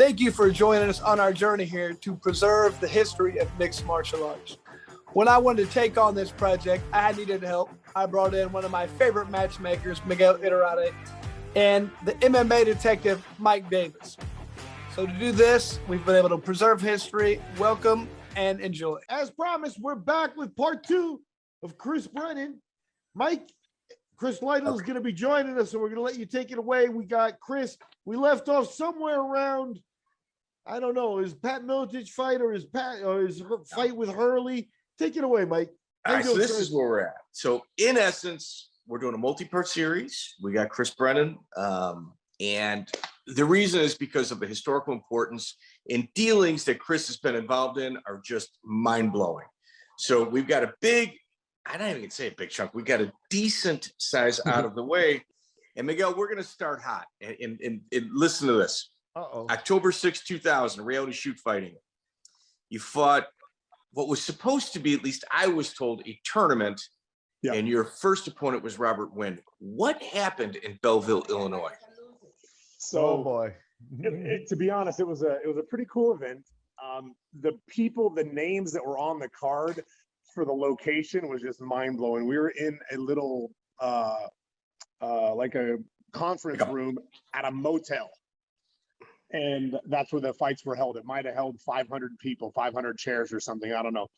Thank you for joining us on our journey here to preserve the history of mixed martial arts. When I wanted to take on this project, I needed help. I brought in one of my favorite matchmakers, Miguel Iturrate, and the MMA detective, Mike Davis. So to do this, we've been able to preserve history. Welcome and enjoy. As promised, we're back with part 2 of Chris Brennan. Chris Lytle is going to be joining us, so we're going to let you take it away. We got Chris. We left off somewhere around, I don't know, is Pat Miletich fight or his fight with Hurley? Take it away, Mike. All right, so this is where we're at. So in essence, we're doing a multi-part series. We got Chris Brennan, and the reason is because of the historical importance in dealings that Chris has been involved in are just mind-blowing. So we've got a big, I don't even say a big chunk, we got a decent size out of the way. And Miguel, we're going to start hot and listen to this. October 6, 2000, reality shoot fighting. You fought what was supposed to be, at least I was told, a tournament. Yeah. And your first opponent was Robert Wynne. What happened in Belleville, Illinois? So, to be honest, it was a pretty cool event. The people, the names that were on the card for the location was just mind blowing. We were in a little, like a conference room at a motel. And that's where the fights were held. It might have held 500 people, 500 chairs or something. I don't know.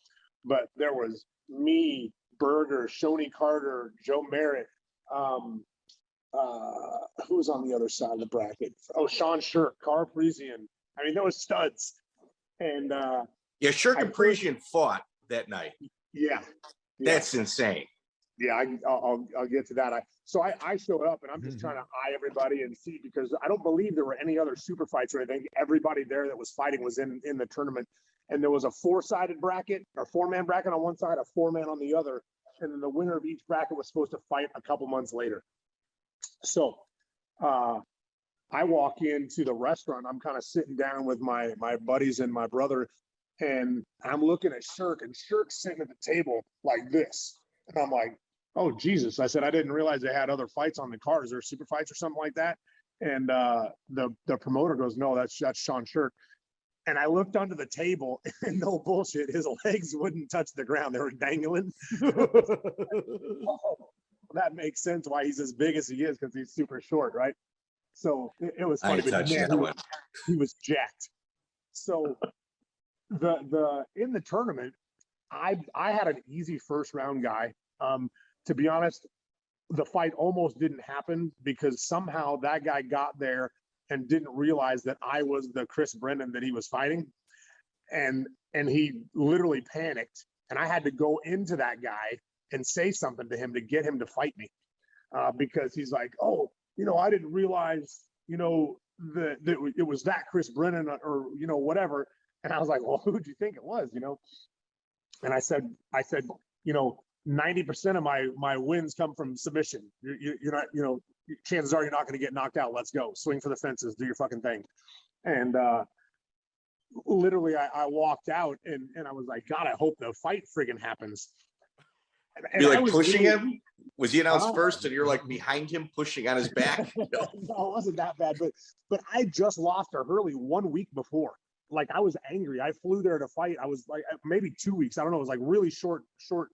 But there was me, Berger, Shoney Carter, Joe Merritt. Who was on the other side of the bracket? Oh, Sean Shirk, Carl Parisian. I mean, there was studs. And yeah, Shirk and Parisian fought that night. Yeah. That's insane. Yeah, I'll get to that. So I showed up and I'm just trying to eye everybody and see, because I don't believe there were any other super fights or anything. Everybody there that was fighting was in the tournament. And there was a 4-sided bracket, or 4-man bracket on one side, a 4-man on the other. And then the winner of each bracket was supposed to fight a couple months later. So I walk into the restaurant. I'm kind of sitting down with my buddies and my brother, and I'm looking at Shirk, and Shirk's sitting at the table like this. And I'm like, oh, Jesus. I said, I didn't realize they had other fights on the card. Is there super fights or something like that? And the promoter goes, no, that's Sean Shirk. And I looked under the table, and no bullshit, his legs wouldn't touch the ground. They were dangling. That makes sense why he's as big as he is, because he's super short, right? So it was funny. He was jacked. So in the tournament, I had an easy first round guy. To be honest, the fight almost didn't happen because somehow that guy got there and didn't realize that I was the Chris Brennan that he was fighting. And he literally panicked. And I had to go into that guy and say something to him to get him to fight me. Because he's like, oh, I didn't realize, that it was that Chris Brennan or, whatever. And I was like, well, who do you think it was, And I said, 90% of my wins come from submission. You're not, chances are you're not going to get knocked out. Let's go. Swing for the fences. Do your fucking thing. And literally, I walked out and I was like, God, I hope the fight friggin' happens. And you're like pushing him? Was he announced first and you're like behind him pushing on his back? No, it wasn't that bad. But I just lost to Hurley 1 week before. Like, I was angry. I flew there to fight. I was like, maybe 2 weeks. I don't know. It was like really short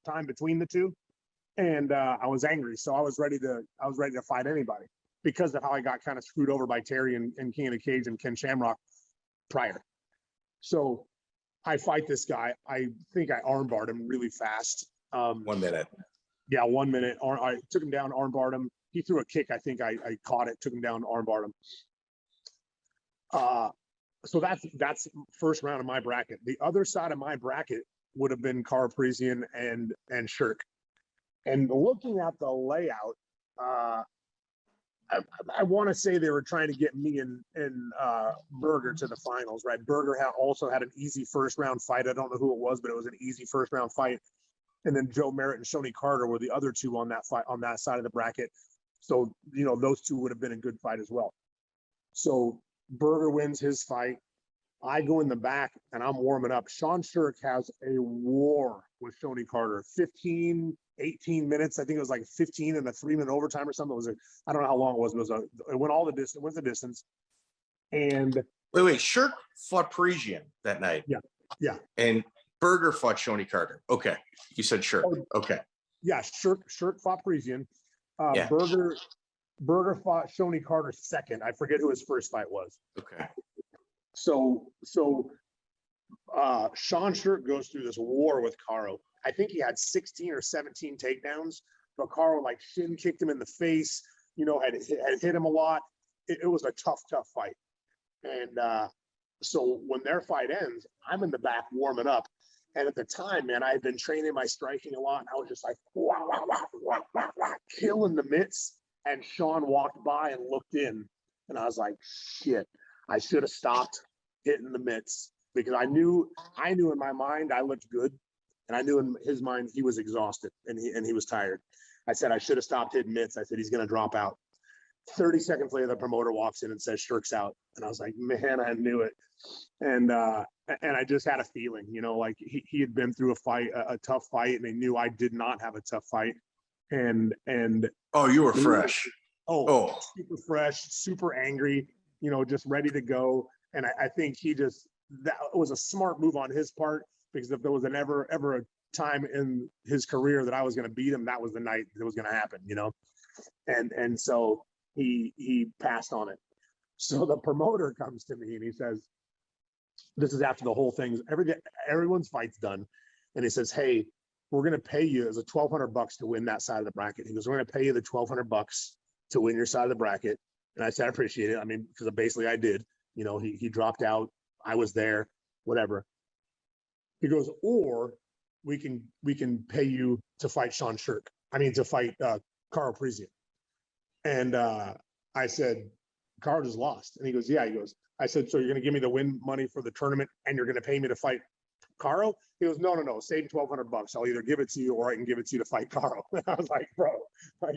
time between the two. And I was angry. So I was ready to fight anybody because of how I got kind of screwed over by Terry and King of the Cage and Ken Shamrock prior. So I fight this guy. I think I armbarred him really fast. 1 minute. Yeah, 1 minute. I took him down, armbarred him. He threw a kick. I think I caught it, took him down, armbarred him. So that's first round of my bracket. The other side of my bracket would have been Carl Parisian and Shirk. And looking at the layout, I want to say they were trying to get me and Berger to the finals, right? Berger also had an easy first round fight. I don't know who it was, but it was an easy first round fight. And then Joe Merritt and Shoney Carter were the other two on that fight on that side of the bracket. So those two would have been a good fight as well. So Berger wins his fight. I go in the back and I'm warming up. Sean Shirk has a war with Shoney Carter. 18 minutes. I think it was like 15 in a 3-minute overtime or something. I don't know how long it was. It went all the distance. It went the distance. And Wait. Shirk fought Parisian that night. Yeah. And Berger fought Shoney Carter. Okay. You said Shirk. Okay. Yeah, Shirk fought Parisian. Yeah. Berger fought Shoney Carter second. I forget who his first fight was. Okay. So Sean Shirk goes through this war with Caro. I think he had 16 or 17 takedowns, but Caro like shin kicked him in the face, had hit him a lot. It was a tough fight. And so when their fight ends, I'm in the back warming up. And at the time, man, I had been training my striking a lot. And I was just like, wah, wah, wah, wah, wah, wah, killing the mitts. And Sean walked by and looked in. And I was like, shit, I should have stopped hitting the mitts, because I knew in my mind I looked good. And I knew in his mind he was exhausted and he was tired. I said, I should have stopped hitting mitts. I said, he's going to drop out. 30 seconds later, the promoter walks in and says, Shirk's out. And I was like, man, I knew it. And I just had a feeling, like he had been through a tough fight, and they knew I did not have a tough fight. And oh, you were fresh. Super fresh, super angry, just ready to go. And I think that was a smart move on his part, because if there was ever a time in his career that I was going to beat him, that was the night that was going to happen, and so he passed on it. So the promoter comes to me and he says, this is after the whole thing, everyone's fight's done. And he says, hey, we're going to pay you as a $1,200 to win that side of the bracket. He goes, we're going to pay you the $1,200 to win your side of the bracket. And I said, I appreciate it. I mean, because basically I did, he dropped out. I was there, whatever. He goes, or we can pay you to fight Sean Shirk. To fight Carl Parisian. And I said, Carl just lost. And he goes, yeah. He goes, I said, so you're going to give me the win money for the tournament and you're going to pay me to fight Carl? He goes, no, save $1,200. I'll either give it to you or I can give it to you to fight Carl. And I was like, bro, I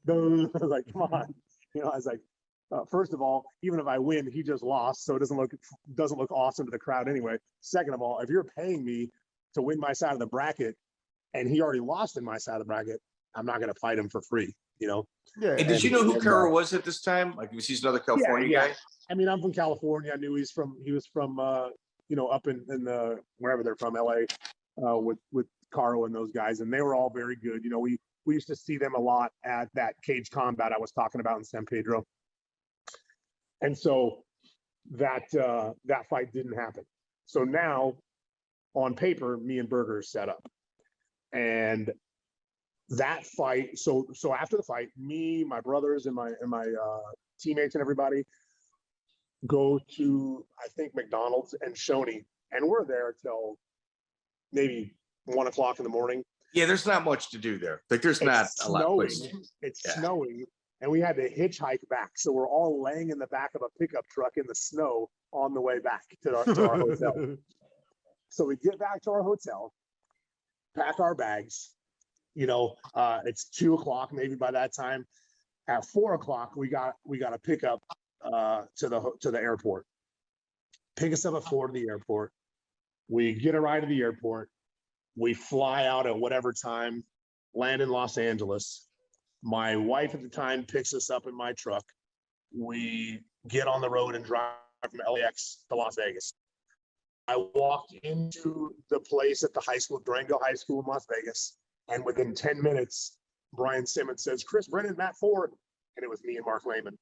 was like, come on. I was like, first of all, even if I win, he just lost, so it doesn't look awesome to the crowd anyway. Second of all, if you're paying me to win my side of the bracket and he already lost in my side of the bracket, I'm not going to fight him for free, Yeah. And did you know who Carol was at this time? Like, was he another California guy? I'm from California. I knew he was from up in the wherever they're from, LA, with Carl and those guys, and they were all very good. We used to see them a lot at that Cage Combat I was talking about in San Pedro. And so that fight didn't happen. So now on paper, me and Berger are set up. And that fight, so after the fight, me, my brothers, and my teammates and everybody go to, I think, McDonald's and Shoney, and we're there till maybe 1 o'clock in the morning. Yeah, there's not much to do there. Like, there's not a lot of places. It's snowing, and we had to hitchhike back. So we're all laying in the back of a pickup truck in the snow on the way back to our hotel. So we get back to our hotel, pack our bags. It's 2 o'clock maybe by that time. At 4 o'clock, we got a pickup to the airport. Pick us up at 4 to the airport. We get a ride to the airport. We fly out at whatever time, land in Los Angeles. My wife at the time picks us up in my truck. We get on the road and drive from LAX to Las Vegas. I walked into the place at the high school, Durango High School in Las Vegas. And within 10 minutes, Brian Simmons says, Chris Brennan, Matt Ford. And it was me and Marc Laimon.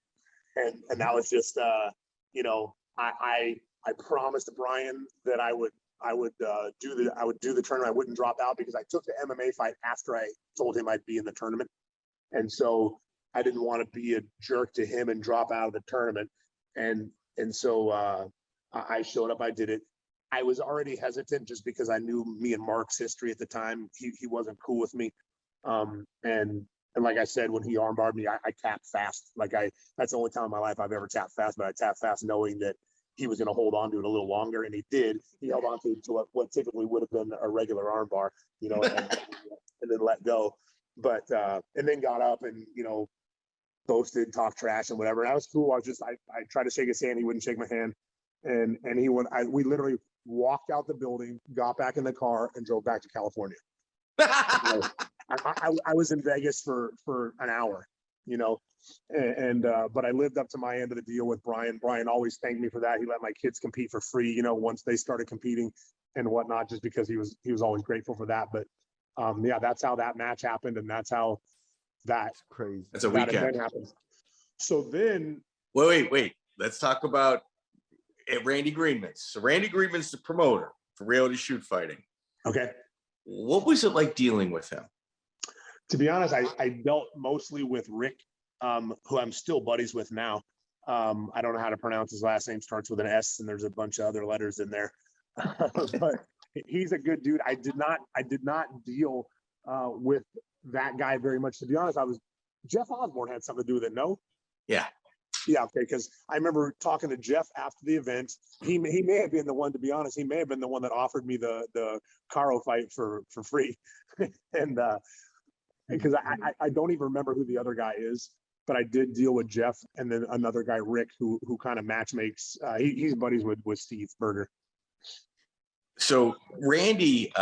And that was just, I promised Brian that I would do the tournament. I wouldn't drop out, because I took the MMA fight after I told him I'd be in the tournament. And so I didn't want to be a jerk to him and drop out of the tournament. And so I showed up, I did it. I was already hesitant just because I knew me and Mark's history at the time. He wasn't cool with me. And like I said, when he armbarred me, I tapped fast. That's the only time in my life I've ever tapped fast, but I tapped fast knowing that he was going to hold on to it a little longer, and he did. He held on to it to what typically would have been a regular armbar, and then let go. But and then got up and boasted, talked trash and whatever. And that was cool. I tried to shake his hand, he wouldn't shake my hand, and he went. We literally walked out the building, got back in the car, and drove back to California. I was in Vegas for an hour, you know, but I lived up to my end of the deal with Brian. Brian always thanked me for that. He let my kids compete for free, you know, once they started competing and whatnot, just because he was always grateful for that. But yeah, that's how that match happened, and that's how that's crazy. That's a weekend. Happened. So then, wait. Let's talk about Randy Greenman. So Randy Greenman's the promoter for Reality Shoot Fighting. Okay. What was it like dealing with him? To be honest, I dealt mostly with Rick, who I'm still buddies with now. I don't know how to pronounce his last name. Starts with an S, and there's a bunch of other letters in there. But he's a good dude. I did not deal with that guy very much. To be honest, Jeff Osborne had something to do with it. No. Yeah. Yeah. Okay. Because I remember talking to Jeff after the event. He may have been the one. To be honest, he may have been the one that offered me the Caro fight for free, and because I don't even remember who the other guy is. But I did deal with Jeff, and then another guy, Rick, who kind of match makes. He's buddies with Steve Berger. So Randy,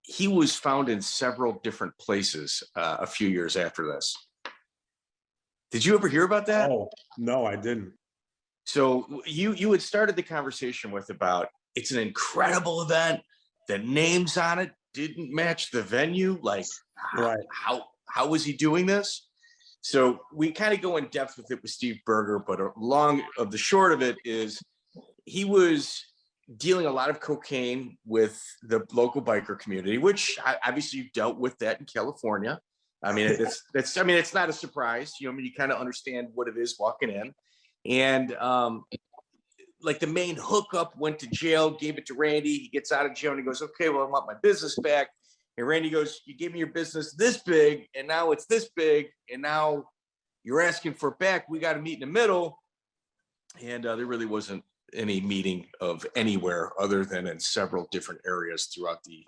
he was found in several different places a few years after this. Did you ever hear about that? Oh, no, I didn't. So you had started the conversation with about it's an incredible event. The names on it didn't match the venue. Like, right. How was he doing this? So we kind of go in depth with it with Steve Berger, but the short of it is he was dealing a lot of cocaine with the local biker community, which obviously you dealt with that in California. I mean, it's not a surprise. You know, I mean, you kind of understand what it is walking in, and like the main hookup went to jail, gave it to Randy. He gets out of jail and he goes, "Okay, well, I want my business back." And Randy goes, "You gave me your business this big, and now it's this big, and now you're asking for it back. We got to meet in the middle." And there really wasn't any meeting of anywhere other than in several different areas throughout the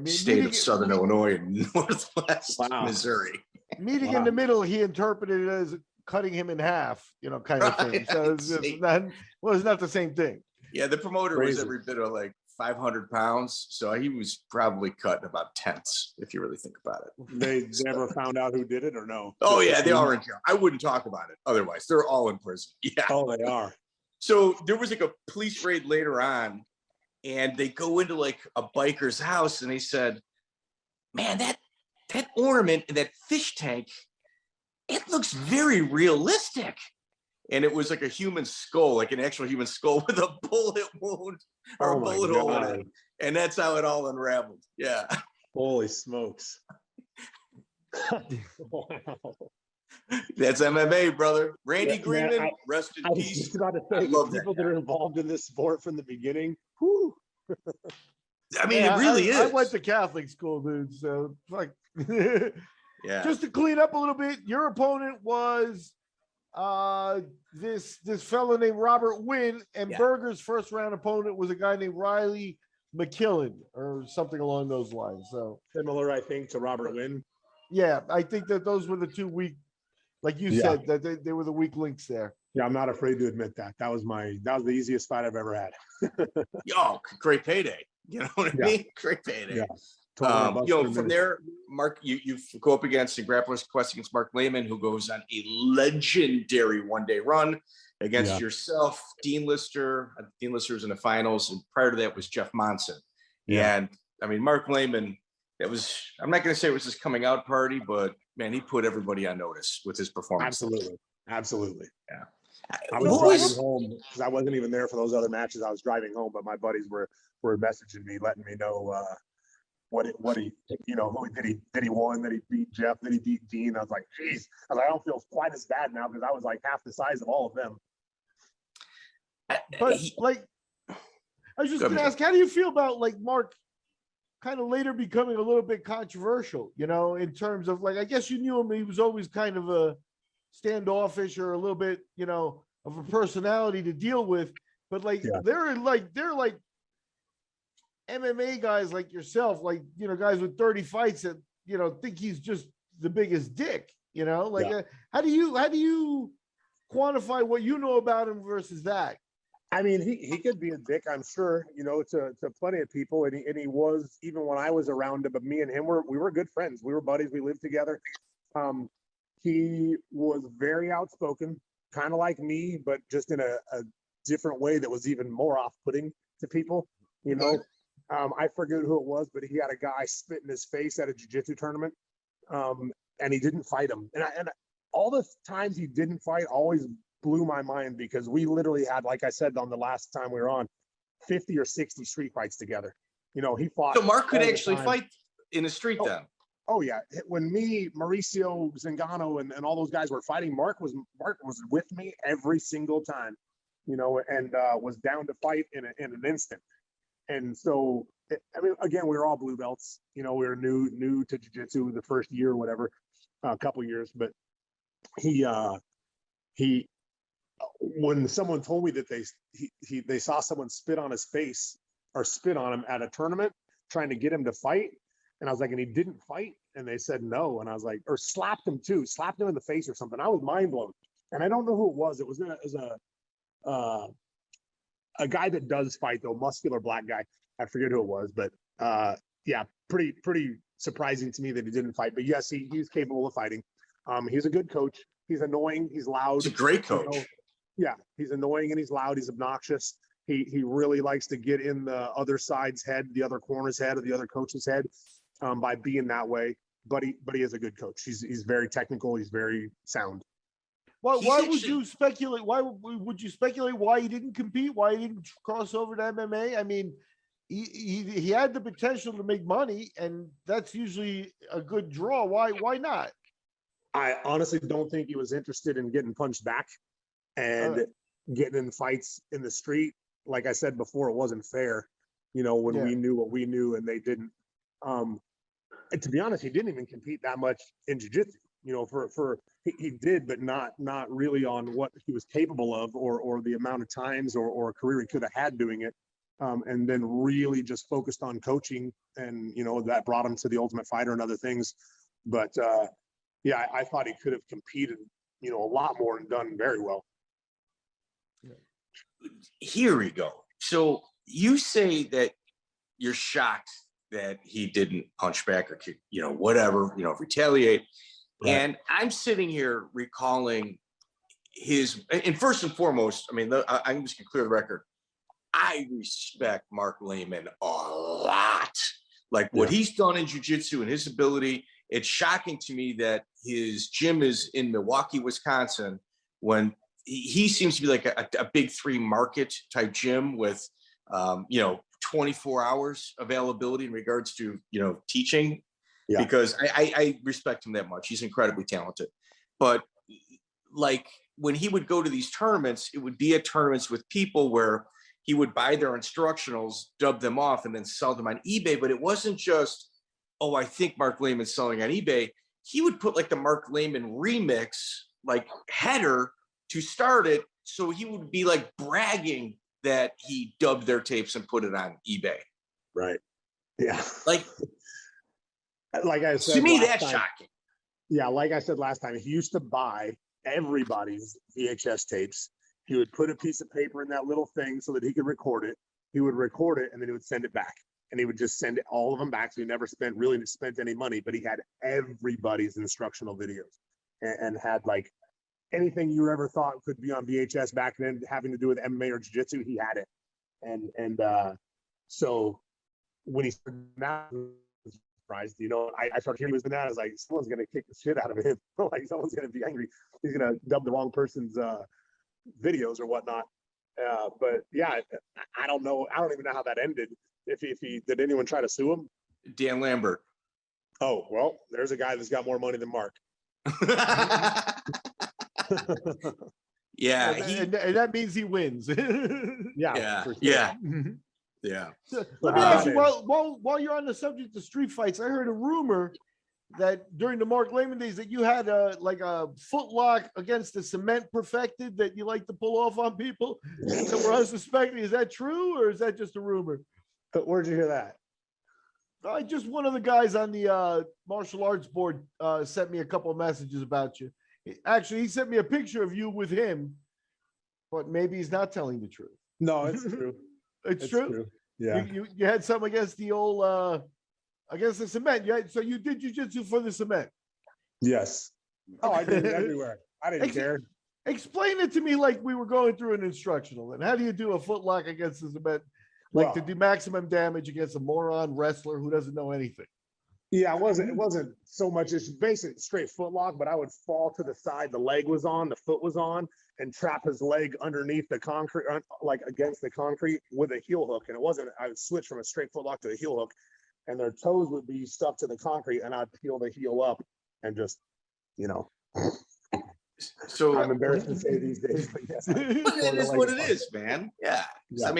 state of Southern Illinois and Northwest Missouri. Meeting in the middle, he interpreted it as cutting him in half, you know, kind of thing. So it's not the same thing. Yeah, the promoter was every bit of like 500 pounds, so he was probably cut in about tenths, if you really think about it. They never found out who did it, or no? Oh yeah, they are in jail. I wouldn't talk about it otherwise. They're all in prison. Yeah. Oh, they are. So there was like a police raid later on, and they go into like a biker's house, and they said, "Man, that ornament in that fish tank, it looks very realistic." And it was like a human skull, like an actual human skull with a bullet wound or a bullet hole in it. And that's how it all unraveled. Yeah. Holy smokes. Wow. That's MMA, brother. Randy Greenman, rest in peace. I was just about to say, people that are involved in this sport from the beginning. Whew. I mean, it really is. I went to Catholic school, dude. So, like, yeah. Just to clean up a little bit, your opponent was this fellow named Robert Wynne, and Berger's first round opponent was a guy named Riley McKillen or something along those lines. So similar, I think, to Robert Wynne. Yeah, I think that those were the two weak, like you said, that they were the weak links there. Yeah, I'm not afraid to admit that. That was the easiest fight I've ever had. Yo, great payday. You know what I mean? Great payday. Yeah. From there, Mark, you go up against the Grapplers quest against Marc Laimon, who goes on a legendary one-day run against yourself, Dean Lister. Dean Lister's in the finals, and prior to that was Jeff Monson. Yeah. And I mean, Marc Laimon, I'm not going to say it was his coming out party, but man, he put everybody on notice with his performance. Absolutely. Yeah. I was driving home because I wasn't even there for those other matches. I was driving home, but my buddies were messaging me, letting me know what he who did he won, that he beat Jeff, that he beat Dean. I was like, geez, I don't feel quite as bad now because I was like half the size of all of them. But I was just gonna ask, how do you feel about like Mark kind of later becoming a little bit controversial, you know, in terms of like, I guess you knew him, he was always kind of a standoffish or a little bit, you know, of a personality to deal with, but like they're like MMA guys like yourself, like, you know, guys with 30 fights that, you know, think he's just the biggest dick, you know, like how do you quantify what you know about him versus that? I mean, he could be a dick, I'm sure, you know, to plenty of people, and he was, even when I was around him. But me and him we were good friends. We were buddies. We lived together. He was very outspoken, kind of like me, but just in a different way that was even more off-putting to people. You know, I forget who it was, but he had a guy spit in his face at a jiu-jitsu tournament, and he didn't fight him. And all the times he didn't fight always blew my mind, because we literally had, like I said on the last time we were on, 50 or 60 street fights together. You know, he fought. So Marc could all the actually time. fight in the street then. Oh yeah, when me, Mauricio Zingano, and all those guys were fighting, Marc was with me every single time, you know, and was down to fight in an instant. And so, I mean, again, we were all blue belts, you know, we were new to jiu-jitsu the first year or whatever, a couple years, but he when someone told me that they saw someone spit on his face or spit on him at a tournament trying to get him to fight, and I was like, and he didn't fight, and they said no, and I was like, or slapped him in the face or something. I was mind blown, and I don't know who it was. It was a guy that does fight though, muscular black guy. I forget who it was, but yeah, pretty surprising to me that he didn't fight. But yes, he's capable of fighting. He's a good coach. He's annoying. He's loud. He's a great coach. You know? Yeah, he's annoying and he's loud. He's obnoxious. He really likes to get in the other side's head, the other corner's head, or the other coach's head, by being that way. But he is a good coach. He's very technical. He's very sound. Why would you speculate? Why would you speculate why he didn't compete? Why he didn't cross over to MMA? I mean, he had the potential to make money, and that's usually a good draw. Why not? I honestly don't think he was interested in getting punched back and getting in fights in the street. Like I said before, it wasn't fair, you know, when we knew what we knew and they didn't. And to be honest, he didn't even compete that much in jiu-jitsu, you know, he did, but not really on what he was capable of, or the amount of times or a career he could have had doing it. And then really just focused on coaching, and, you know, that brought him to the Ultimate Fighter and other things. But yeah, I thought he could have competed, you know, a lot more and done very well. Here we go. So you say that you're shocked that he didn't punch back or, you know, whatever, you know, retaliate. Right. And I'm sitting here recalling and first and foremost, I mean, I'm just gonna clear the record. I respect Marc Laimon a lot. Like what he's done in jiu-jitsu and his ability. It's shocking to me that his gym is in Milwaukee, Wisconsin, when he seems to be like a big three market type gym with, you know, 24 hours availability in regards to, you know, teaching. Yeah. Because I respect him that much. He's incredibly talented. But like when he would go to these tournaments, it would be at tournaments with people where he would buy their instructionals, dub them off, and then sell them on eBay. But it wasn't just, oh, I think Marc Laimon's selling on eBay. He would put like the Marc Laimon remix, like header to start it. So he would be like bragging that he dubbed their tapes and put it on eBay. Right. Yeah. Like I said, to me, that's shocking. Yeah. Like I said last time, he used to buy everybody's VHS tapes. He would put a piece of paper in that little thing so that he could record it. He would record it and then he would send it back. And he would just send all of them back. So he never spent any money, but he had everybody's instructional videos and had like anything you ever thought could be on VHS back then having to do with MMA or jiu-jitsu, he had it. And so when he started that, I was surprised, you know, I started hearing he was doing that. I was like, someone's going to kick the shit out of him. Like someone's going to be angry. He's going to dub the wrong person's videos or whatnot. But yeah, I don't know. I don't even know how that ended. If he did anyone try to sue him? Dan Lambert. Oh, well, there's a guy that's got more money than Marc. Yeah. And that means he wins. Yeah. For sure. Yeah. Yeah. Let me ask you, while you're on the subject of street fights, I heard a rumor that during the Marc Laimon days that you had a foot lock against the cement perfected that you like to pull off on people that were unsuspecting. Is that true, or is that just a rumor? Where'd you hear that? Just one of the guys on the martial arts board sent me a couple of messages about you. Actually, he sent me a picture of you with him, but maybe he's not telling the truth. No, it's true. It's true. Yeah. You had something against the old against the cement. So you did jiu-jitsu for the cement. Yes. Oh, I did it everywhere. I didn't care. Explain it to me like we were going through an instructional. And how do you do a footlock against this event? Like to do maximum damage against a moron wrestler who doesn't know anything. Yeah, it wasn't so much. It's basically straight footlock, but I would fall to the side. The leg was on, the foot was on, and trap his leg underneath the concrete, like against the concrete with a heel hook. And it wasn't, I would switch from a straight footlock to a heel hook, and their toes would be stuck to the concrete, and I'd peel the heel up and just, So I'm embarrassed to say these days, but yes. But it is what it is, man. Yeah. I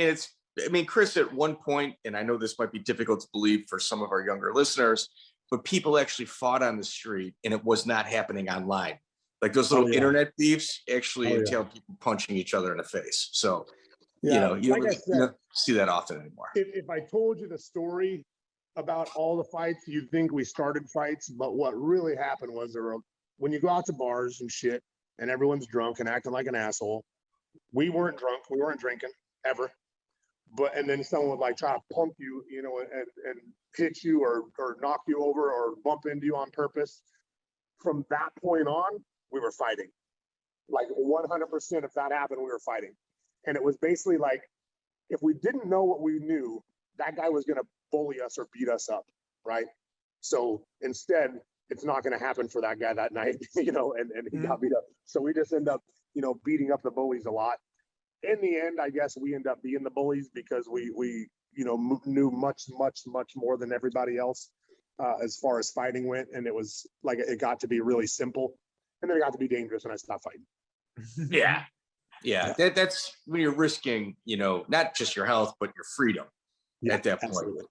mean, Chris, at one point, and I know this might be difficult to believe for some of our younger listeners, but people actually fought on the street, and it was not happening online. Like those little internet beefs actually entailed people punching each other in the face. So, you don't see that often anymore. If I told you the story about all the fights, you'd think we started fights, but what really happened was when you go out to bars and shit, and everyone's drunk and acting like an asshole, we weren't drunk, we weren't drinking ever. And then someone would like try to pump you, and hit you or knock you over or bump into you on purpose. From that point on, we were fighting. Like 100%, if that happened, we were fighting. And it was basically like, if we didn't know what we knew, that guy was going to bully us or beat us up, right? So instead, it's not going to happen for that guy that night, and he got beat up. So we just end up, beating up the bullies a lot. In the end, I guess we end up being the bullies because we knew much more than everybody else as far as fighting went. And it was like, it got to be really simple, and then it got to be dangerous when I stopped fighting. Yeah. That's when you're risking, not just your health, but your freedom at that point. Absolutely.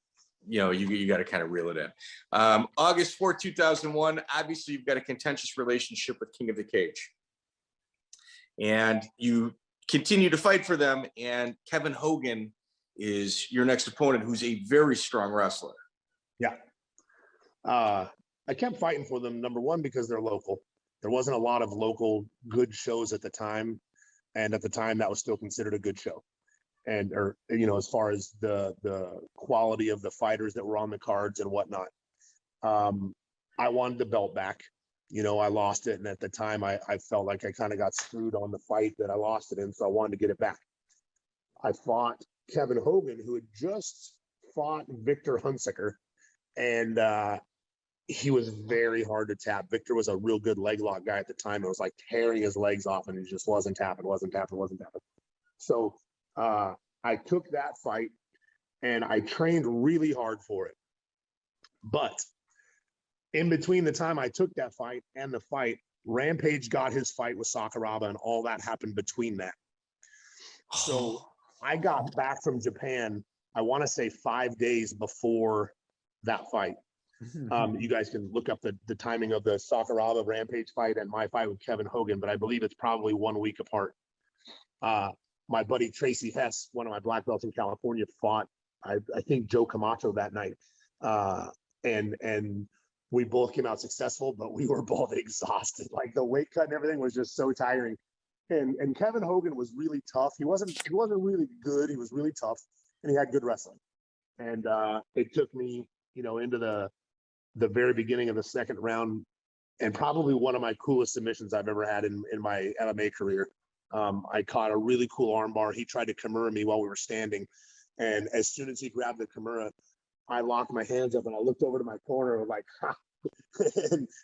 You got to kind of reel it in. August 4th, 2001, obviously you've got a contentious relationship with King of the Cage. And you continue to fight for them, and Kevin Hogan is your next opponent, who's a very strong wrestler. Yeah. I kept fighting for them, number one, because they're local. There wasn't a lot of local good shows at the time. And at the time, that was still considered a good show. As far as the quality of the fighters that were on the cards and whatnot. I wanted the belt back. I lost it. And at the time, I felt like I kind of got screwed on the fight that I lost it in. So I wanted to get it back. I fought Kevin Hogan, who had just fought Victor Hunsaker. And he was very hard to tap. Victor was a real good leg lock guy at the time. It was like tearing his legs off, and he just wasn't tapping. So I took that fight, and I trained really hard for it. But in between the time I took that fight and the fight, Rampage got his fight with Sakuraba, and all that happened between that. So I got back from Japan, I want to say 5 days before that fight. You guys can look up the timing of the Sakuraba Rampage fight and my fight with Kevin Hogan, but I believe it's probably 1 week apart. My buddy Tracy Hess, one of my black belts in California, fought I think Joe Camacho that night, and we both came out successful, but we were both exhausted. Like the weight cut and everything was just so tiring. And Kevin Hogan was really tough. He wasn't really good. He was really tough, and he had good wrestling. And it took me, into the very beginning of the second round, and probably one of my coolest submissions I've ever had in my MMA career. I caught a really cool armbar. He tried to Kimura me while we were standing. And as soon as he grabbed the Kimura, I locked my hands up and I looked over to my corner and like, ha!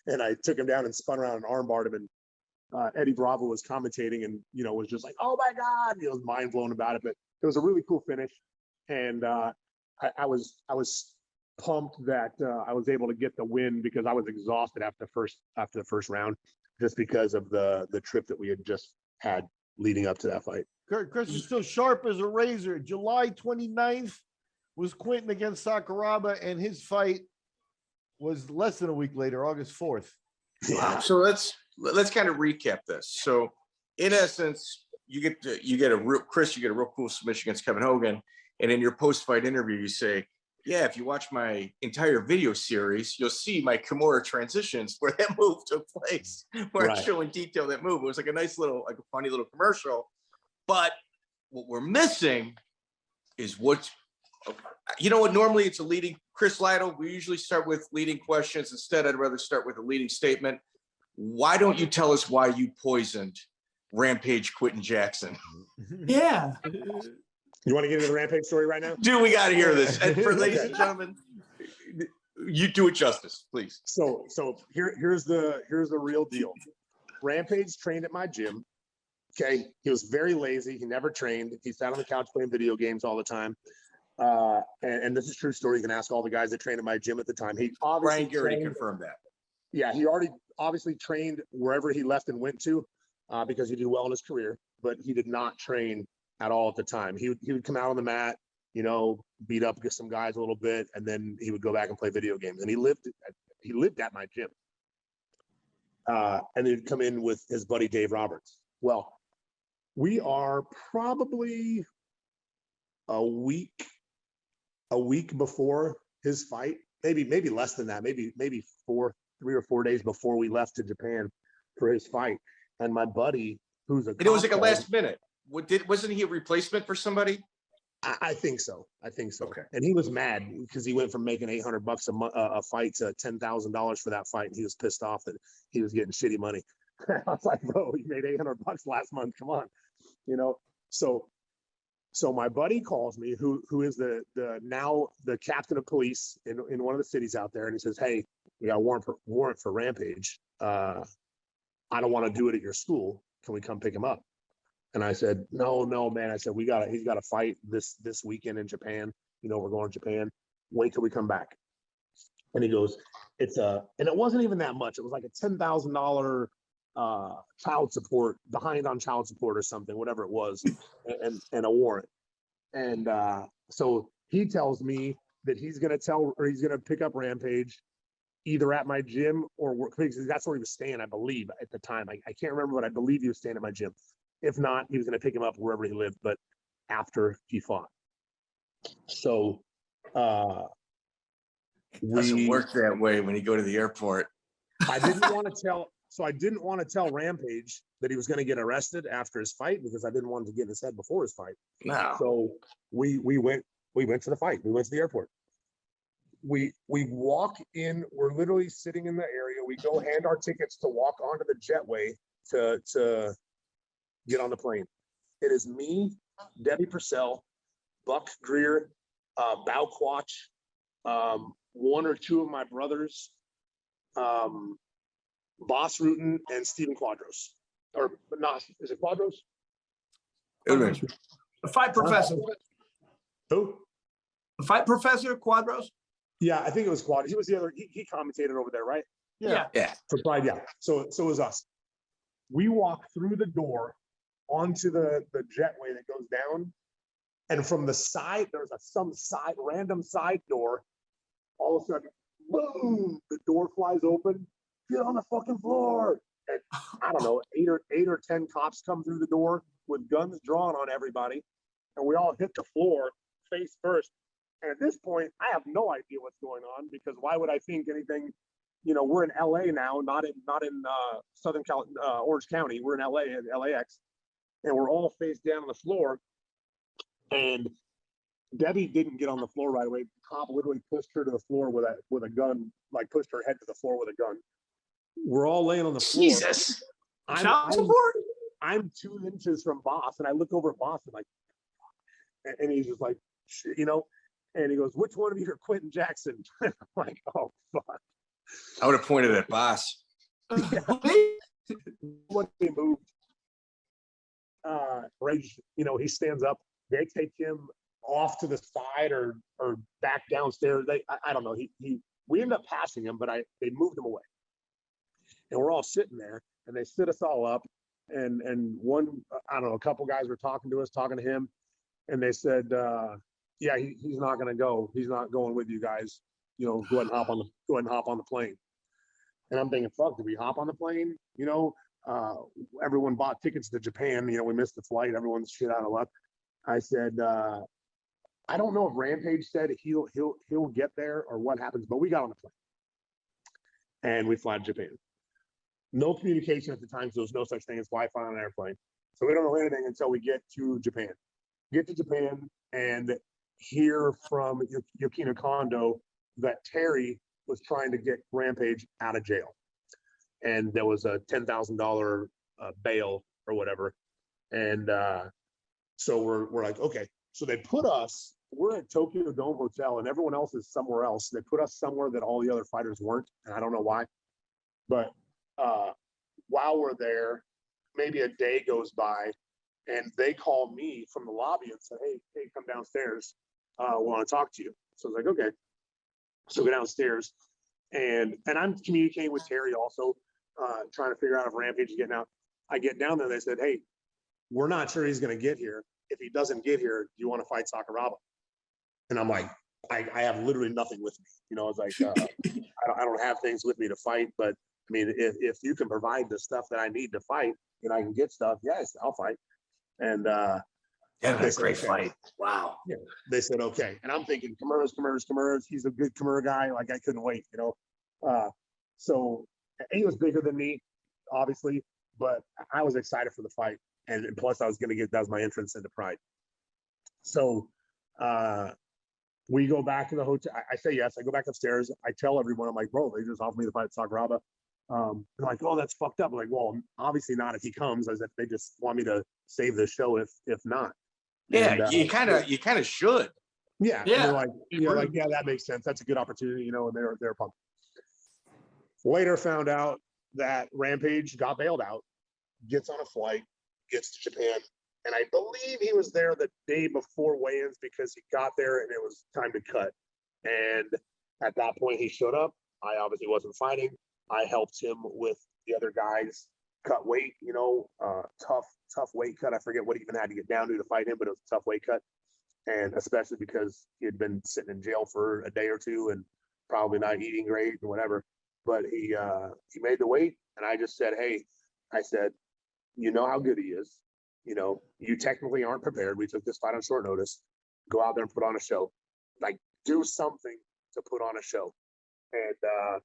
and I took him down and spun around and armbarred him. And Eddie Bravo was commentating and, was just like, oh my God, he was mind blown about it. But it was a really cool finish. And I was pumped that I was able to get the win because I was exhausted after the first round, just because of the trip that we had just had leading up to that fight. Chris is still sharp as a razor. July 29th was Quentin against Sakuraba, and his fight was less than a week later, August 4th. Wow. So let's kind of recap this. So in essence, you get a real cool submission against Kevin Hogan, and in your post-fight interview, you say, yeah, if you watch my entire video series, you'll see my Kimura transitions where that move took place, where I show in detail that move. It was like a nice little, like a funny little commercial. But what we're missing is what normally it's a leading, Chris Lytle, we usually start with leading questions. Instead, I'd rather start with a leading statement. why don't you tell us why you poisoned Rampage Quentin Jackson? Yeah. You want to get into the Rampage story right now? Dude, we got to hear this. And for ladies and gentlemen, you do it justice, please. So here's the real deal. Rampage trained at my gym. Okay, he was very lazy. He never trained. He sat on the couch playing video games all the time. And this is a true story. You can ask all the guys that trained at my gym at the time. He obviously Brian already confirmed that. Yeah, he already obviously trained wherever he left and went to, because he did well in his career. But he did not train at all at the time. He would come out on the mat, you know, beat up some guys a little bit, and then he would go back and play video games. And he lived at my gym. And he'd come in with his buddy Dave Roberts. Well, we are probably a week before his fight, maybe less than that, maybe 3 or 4 days before we left to Japan for his fight. And my buddy, who's a, and it was like a last minute. Wasn't he a replacement for somebody? I think so. Okay. And he was mad because he went from making $800 a fight to $10,000 for that fight. And he was pissed off that he was getting shitty money. I was like, bro, you made $800 last month. Come on. You know? So my buddy calls me, who is the captain of police in one of the cities out there. And he says, hey, we got a warrant for Rampage. I don't want to do it at your school. Can we come pick him up? And I said, no, man. I said, he's got a fight this weekend in Japan. You know, we're going to Japan. Wait till we come back. And he goes, and it wasn't even that much. It was like a $10,000 child support, behind on child support or something, whatever it was, and a warrant. And so he tells me that he's going to pick up Rampage either at my gym or work, because that's where he was staying, I believe, at the time. I can't remember, but I believe he was staying at my gym. If not, he was going to pick him up wherever he lived, but after he fought. So doesn't work that way when you go to the airport. I didn't want to tell Rampage that he was going to get arrested after his fight, because I didn't want him to get in his head before his fight. No. So we went to the fight. We went to the airport. We walk in, we're literally sitting in the area. We go hand our tickets to walk onto the jetway to get on the plane. It is me, Debbie Purcell, Buck Greer, Bao Quach, one or two of my brothers, Boss Rutan, and Stephen Quadros. Or not, is it Quadros? The fight professor. Who? The fight professor, Quadros? Yeah, I think it was Quadros. He was the other, he commentated over there, right? Yeah. For Pride, yeah. So it was us. We walk through the door onto the jetway that goes down, and from the side there's some random side door. All of a sudden, boom, the door flies open. Get on the fucking floor. And I don't know, eight or 10 cops come through the door with guns drawn on everybody, and we all hit the floor face first. And at this point, I have no idea what's going on, because why would I think anything? You know, we're in LA now, not in Southern Orange County. We're in LA, in LAX. And we're all face down on the floor. And Debbie didn't get on the floor right away. The cop literally pushed her to the floor with a gun, like pushed her head to the floor with a gun. We're all laying on the floor. Jesus. I'm 2 inches from Boss, and I look over at Boss and and he's just like, you know, and he goes, which one of you are Quentin Jackson? I'm like, oh, fuck. I would have pointed at Boss. When they moved, Rage, you know, he stands up. They take him off to the side or back downstairs. I don't know. We ended up passing him, but they moved him away. And we're all sitting there, and they sit us all up. And one, I don't know, a couple guys were talking to him, and they said, yeah, he's not going to go. He's not going with you guys. You know, go ahead and hop on the plane. And I'm thinking, fuck, did we hop on the plane? You know, everyone bought tickets to Japan. You know, we missed the flight. Everyone's shit out of luck. I said, I don't know if Rampage said he'll get there or what happens, but we got on the plane and we fly to Japan. No communication at the time, so there's no such thing as Wi-Fi on an airplane. So we don't know anything until we get to Japan. Get to Japan and hear from Yukino Kondo that Terry was trying to get Rampage out of jail. and there was a $10,000 bail or whatever. And so we're like, okay. So they put us, we're at Tokyo Dome Hotel and everyone else is somewhere else. They put us somewhere that all the other fighters weren't. And I don't know why. But while we're there, maybe a day goes by and they call me from the lobby and say, hey, come downstairs. We want to talk to you. So I was like, okay. So go downstairs and I'm communicating with Terry also, trying to figure out if Rampage is getting out. I get down there, they said, hey, we're not sure he's going to get here. If he doesn't get here, do you want to fight Sakuraba? And I'm like, I have literally nothing with me. You know, it's like, I don't have things with me to fight, but I mean, if you can provide the stuff that I need to fight and I can get stuff, yes, I'll fight. And yeah, that's a great fight. Wow. Yeah, they said, okay. And I'm thinking, Kimura's, he's a good Kimura guy. Like I couldn't wait, you know? So he was bigger than me, obviously, but I was excited for the fight. And plus I was going to get, that was my entrance into Pride. So we go back to the hotel. I say yes. I go back upstairs. I tell everyone, I'm like, bro, they just offered me to fight Sakuraba. They're like, oh, that's fucked up. I'm like, well, obviously not if he comes. I said, they just want me to save the show if not. Yeah, and, you kind of should. Yeah. Yeah. You're like, yeah, that makes sense. That's a good opportunity, you know, and they're pumped. Later found out that Rampage got bailed out, gets on a flight, gets to Japan. And I believe he was there the day before weigh-ins because he got there and it was time to cut. And at that point he showed up. I obviously wasn't fighting. I helped him with the other guys cut weight, you know, tough weight cut. I forget what he even had to get down to fight him, but it was a tough weight cut. And especially because he had been sitting in jail for a day or two and probably not eating great and whatever. But he made the weight and I just said, hey, I said, you know how good he is. You know, you technically aren't prepared. We took this fight on short notice. Go out there and put on a show. Like, do something to put on a show. And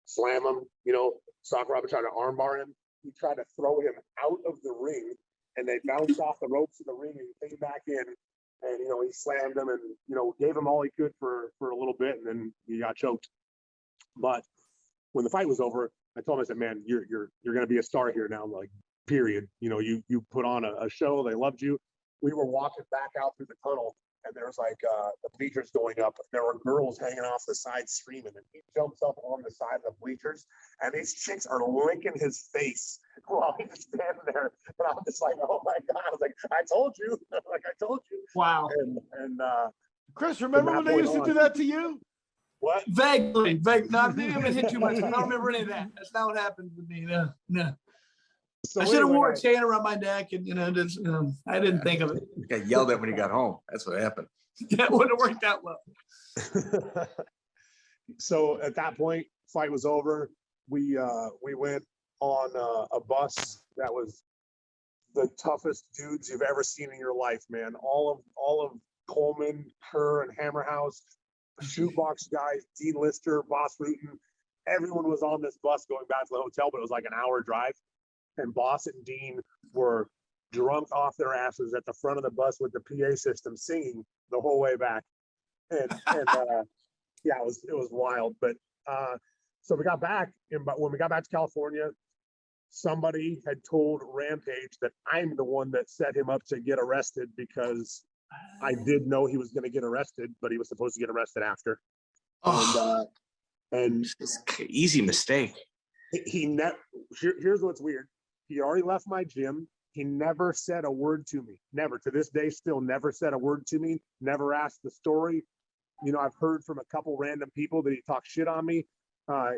slam him. You know, Sakuraba tried to armbar him. He tried to throw him out of the ring, and they bounced off the ropes of the ring, and he came back in. And, you know, he slammed him and, you know, gave him all he could for a little bit, and then he got choked. But when the fight was over, I told him, I said, man, you're going to be a star here now. Like, period. You know, you put on a show. They loved you. We were walking back out through the tunnel and there was like the bleachers going up. There were girls hanging off the side screaming and he jumps up on the side of the bleachers and these chicks are licking his face while he's standing there. And I'm just like, oh my God. I was like, I told you. Like, I told you. Wow. And Chris, remember when they used to do that to you? what? Vaguely. No, I didn't even hit too much. I don't remember any of that. That's not what happened with me. No. So I should have anyway, wore a chain around my neck, and just I didn't think of it. You got yelled at when you got home. That's what happened. That wouldn't have worked out well. So at that point, fight was over. We went on a bus that was the toughest dudes you've ever seen in your life, man. All of Coleman, Kerr, and Hammerhouse, shootbox guys, Dean Lister, Boss Rutan. Everyone was on this bus going back to the hotel, but it was like an hour drive. And Boss and Dean were drunk off their asses at the front of the bus with the PA system singing the whole way back. And yeah, it was wild. But so we got back, but when we got back to California, somebody had told Rampage that I'm the one that set him up to get arrested because I did know he was going to get arrested, but he was supposed to get arrested after. Oh, and it's an easy mistake. Here's what's weird. He already left my gym. He never said a word to me. Never. To this day, still never said a word to me. Never asked the story. You know, I've heard from a couple random people that he talks shit on me.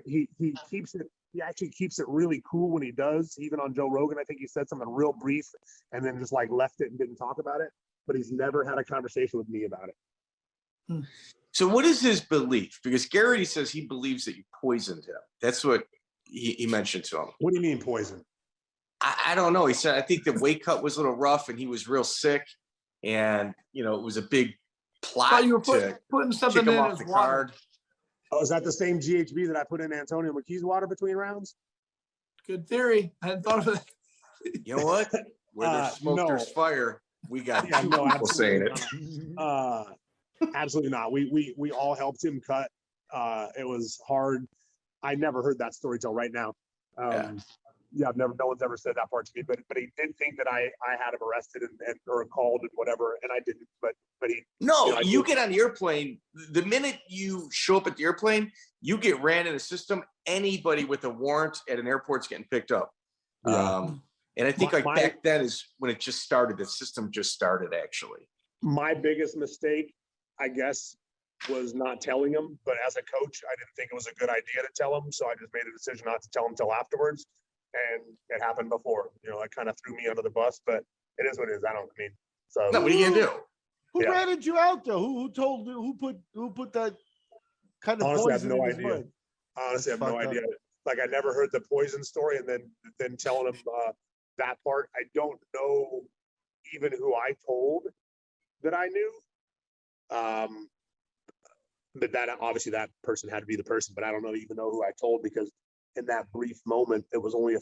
He keeps it. He actually keeps it really cool when he does. Even on Joe Rogan, I think he said something real brief and then just like left it and didn't talk about it. But he's never had a conversation with me about it. So what is his belief? Because Garrity says he believes that you poisoned him. That's what he mentioned to him. What do you mean poison? I don't know. He said, I think the weight cut was a little rough and he was real sick. And, you know, it was a big plot You were to putting kick something him in off his the water. card. Oh, is that the same GHB that I put in Antonio McKee's water between rounds? Good theory. I hadn't thought of it. You know what? Where there's smoke, no. there's fire. We got Yeah, two no, people saying it. Absolutely not. We all helped him cut. It was hard. I never heard that story till right now. Yeah, no one's ever said that part to me, but he did think that I had him arrested and or called and whatever, and I didn't. But he you get on the airplane. The minute you show up at the airplane, you get ran in the system. Anybody with a warrant at an airport's getting picked up. Yeah. And I think back then is when it just started. The system just started actually. My biggest mistake, I guess, was not telling him. But as a coach, I didn't think it was a good idea to tell him, so I just made a decision not to tell him until afterwards. And it happened before, it kind of threw me under the bus, but it is what it is. So no, what are you gonna do? Who ratted you out though? Who put that kind of honestly, poison I have no in his idea. blood? Honestly, I have no idea. Like I never heard the poison story, and then telling him that part. I don't know even who I told that I knew. But that obviously that person had to be the person, but I don't even know who I told, because in that brief moment, it was only a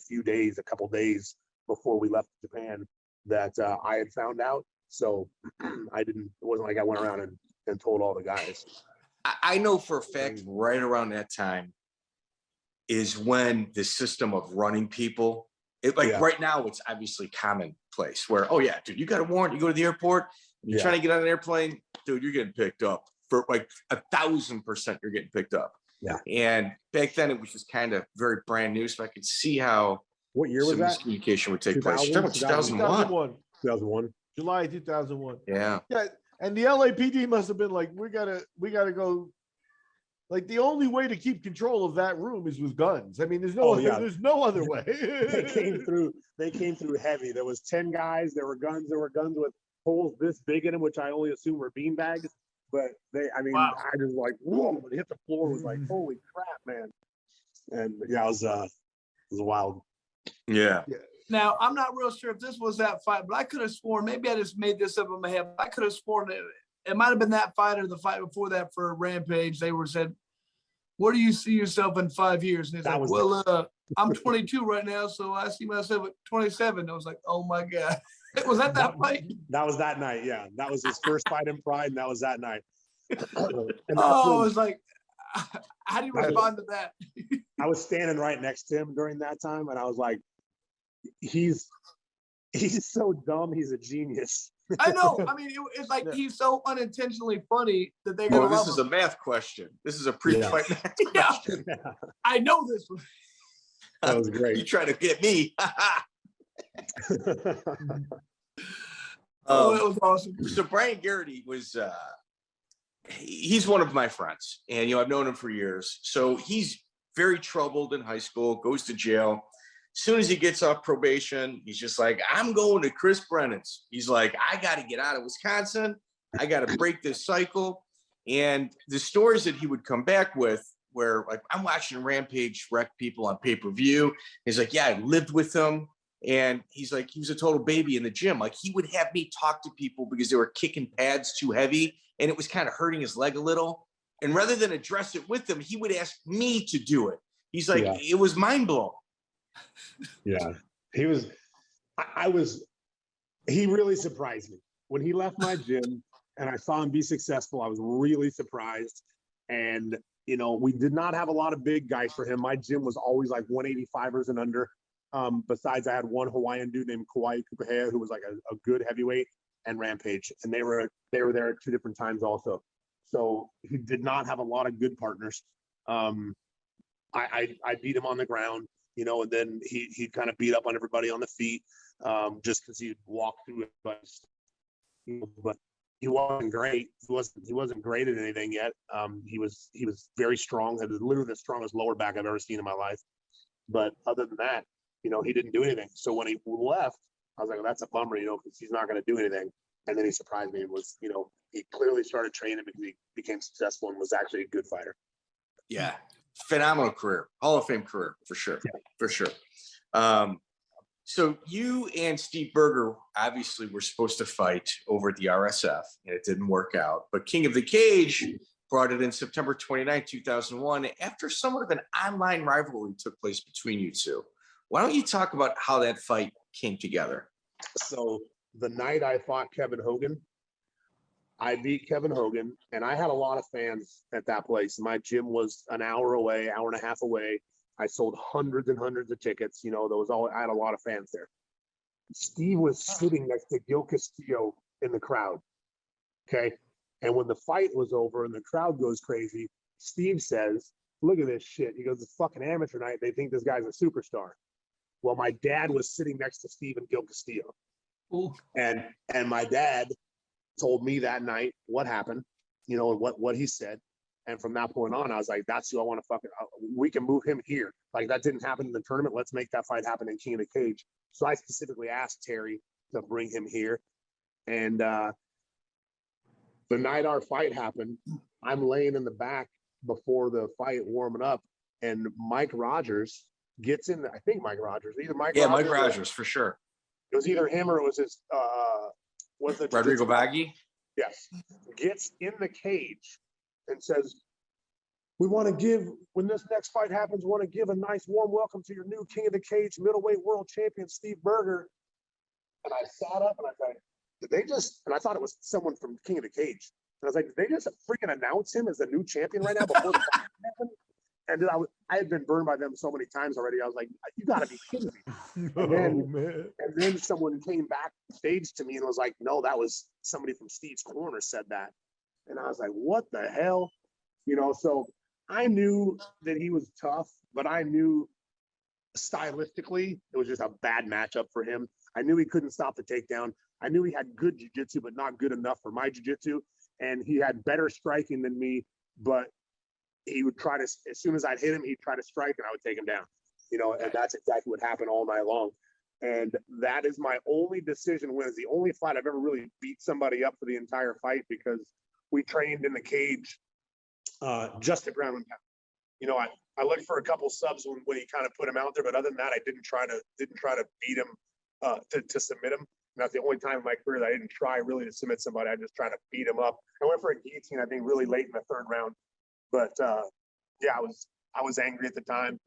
couple days before we left Japan that I had found out. So it wasn't like I went around and told all the guys. I know for a fact right around that time is when the system of running people, right now it's obviously commonplace where, oh yeah, dude, you got a warrant, you go to the airport, you're trying to get on an airplane, dude, you're getting picked up. For like 1,000% you're getting picked up. Yeah. And back then it was just kind of very brand new. So I could see how what year was that? Miscommunication would take place. 2001. 2001. July 2001. Yeah. Yeah. And the LAPD must have been like, we gotta go. Like the only way to keep control of that room is with guns. I mean, there's no other way. They came through heavy. There was 10 guys. There were guns with holes this big in them, which I only assume were beanbags. But wow. I just like, whoa, when it hit the floor, was like, holy crap, man. And yeah, it was wild. Yeah. Now, I'm not real sure if this was that fight, but I could have sworn, maybe I just made this up in my head. I could have sworn it might have been that fight or the fight before that for Rampage. They said, where do you see yourself in 5 years? And he's like, well, I'm 22 right now, so I see myself at 27. I was like, oh my God. Was that fight? That was that night, yeah. That was his first fight in Pride, and that was that night. It was like, how do you respond to that? I was standing right next to him during that time, and I was like, he's so dumb, he's a genius. I know. I mean, it's like he's so unintentionally funny that they're going to this is a math question. This is a pre-fight math question. Yeah. I know this one. That was great. You try to get me. It was awesome. So Brian Garrity was he's one of my friends, and I've known him for years. So he's very troubled in high school, goes to jail. As soon as he gets off probation, he's just like, I'm going to Chris Brennan's. He's like, I got to get out of Wisconsin. I got to break this cycle. And the stories that he would come back with, where like I'm watching Rampage wreck people on pay-per-view. He's like, yeah, I lived with him. And he's like, he was a total baby in the gym. Like he would have me talk to people because they were kicking pads too heavy and it was kind of hurting his leg a little. And rather than address it with them, he would ask me to do it. He's like, It was mind blowing. Yeah, he really surprised me when he left my gym and I saw him be successful. I was really surprised. And, we did not have a lot of big guys for him. My gym was always like 185ers and under. Besides, I had one Hawaiian dude named Kauai Kupahea, who was like a good heavyweight, and Rampage. And they were there at 2 different times also. So he did not have a lot of good partners. I beat him on the ground, and then he'd kind of beat up on everybody on the feet, just because he'd walk through it. But he wasn't great. He wasn't great at anything yet. He was very strong, had literally the strongest lower back I've ever seen in my life. But other than that, he didn't do anything. So when he left, I was like, well, that's a bummer, because he's not going to do anything. And then he surprised me and was, he clearly started training because he became successful and was actually a good fighter. Yeah. Phenomenal career. Hall of Fame career, for sure. Yeah. For sure. So you and Steve Berger obviously were supposed to fight over at the RSF, and it didn't work out. But King of the Cage brought it in September 29, 2001, after somewhat of an online rivalry took place between you two. Why don't you talk about how that fight came together? So the night I fought Kevin Hogan, I beat Kevin Hogan, and I had a lot of fans at that place. My gym was an hour away, hour and a half away I sold hundreds and hundreds of tickets. You know, I had a lot of fans there. Steve was sitting next to Gil Castillo in the crowd. Okay. And when the fight was over and the crowd goes crazy, Steve says, look at this shit. He goes, it's fucking amateur night. They think this guy's a superstar. Well, my dad was sitting next to Steve and Gil Castillo. Ooh. And my dad told me that night what happened, you know, what he said. And from that point on, I was like, that's who I want to fucking, we can move him here. Like, that didn't happen in the tournament. Let's make that fight happen in King of the Cage. So I specifically asked Terry to bring him here. And the night our fight happened, I'm laying in the back before the fight warming up. And Mike Rogers gets in, I think Mike Rogers, either Mike Rogers. Yeah, Mike Rogers, for sure. It was either him or it was his, was it Rodrigo Baggi? Yes. Gets in the cage and says, we want to give, when this next fight happens, we want to give a nice warm welcome to your new King of the Cage middleweight world champion, Steve Berger. And I sat up and I thought, did they just, and I thought it was someone from King of the Cage. And I was like, did they just freaking announce him as the new champion right now before the fight happened? And then I had been burned by them so many times already. I was like, you got to be kidding me. And then someone came backstage to me and was like, no, that was somebody from Steve's corner said that. And I was like, what the hell? You know, so I knew that he was tough, but I knew stylistically it was just a bad matchup for him. I knew he couldn't stop the takedown. I knew he had good jiu-jitsu, but not good enough for my jiu-jitsu. And he had better striking than me, but he would try to, as soon as I'd hit him, he'd try to strike and I would take him down, you know, and that's exactly what happened all night long. And that is my only decision win. It's the only fight I've ever really beat somebody up for the entire fight, because we trained in the cage just to ground and pound. You know, I looked for a couple subs when he kind of put him out there, but other than that, I didn't try to beat him to submit him. And that's the only time in my career that I didn't try really to submit somebody. I just tried to beat him up. I went for a guillotine, I think, really late in the third round. But yeah, I was angry at the time,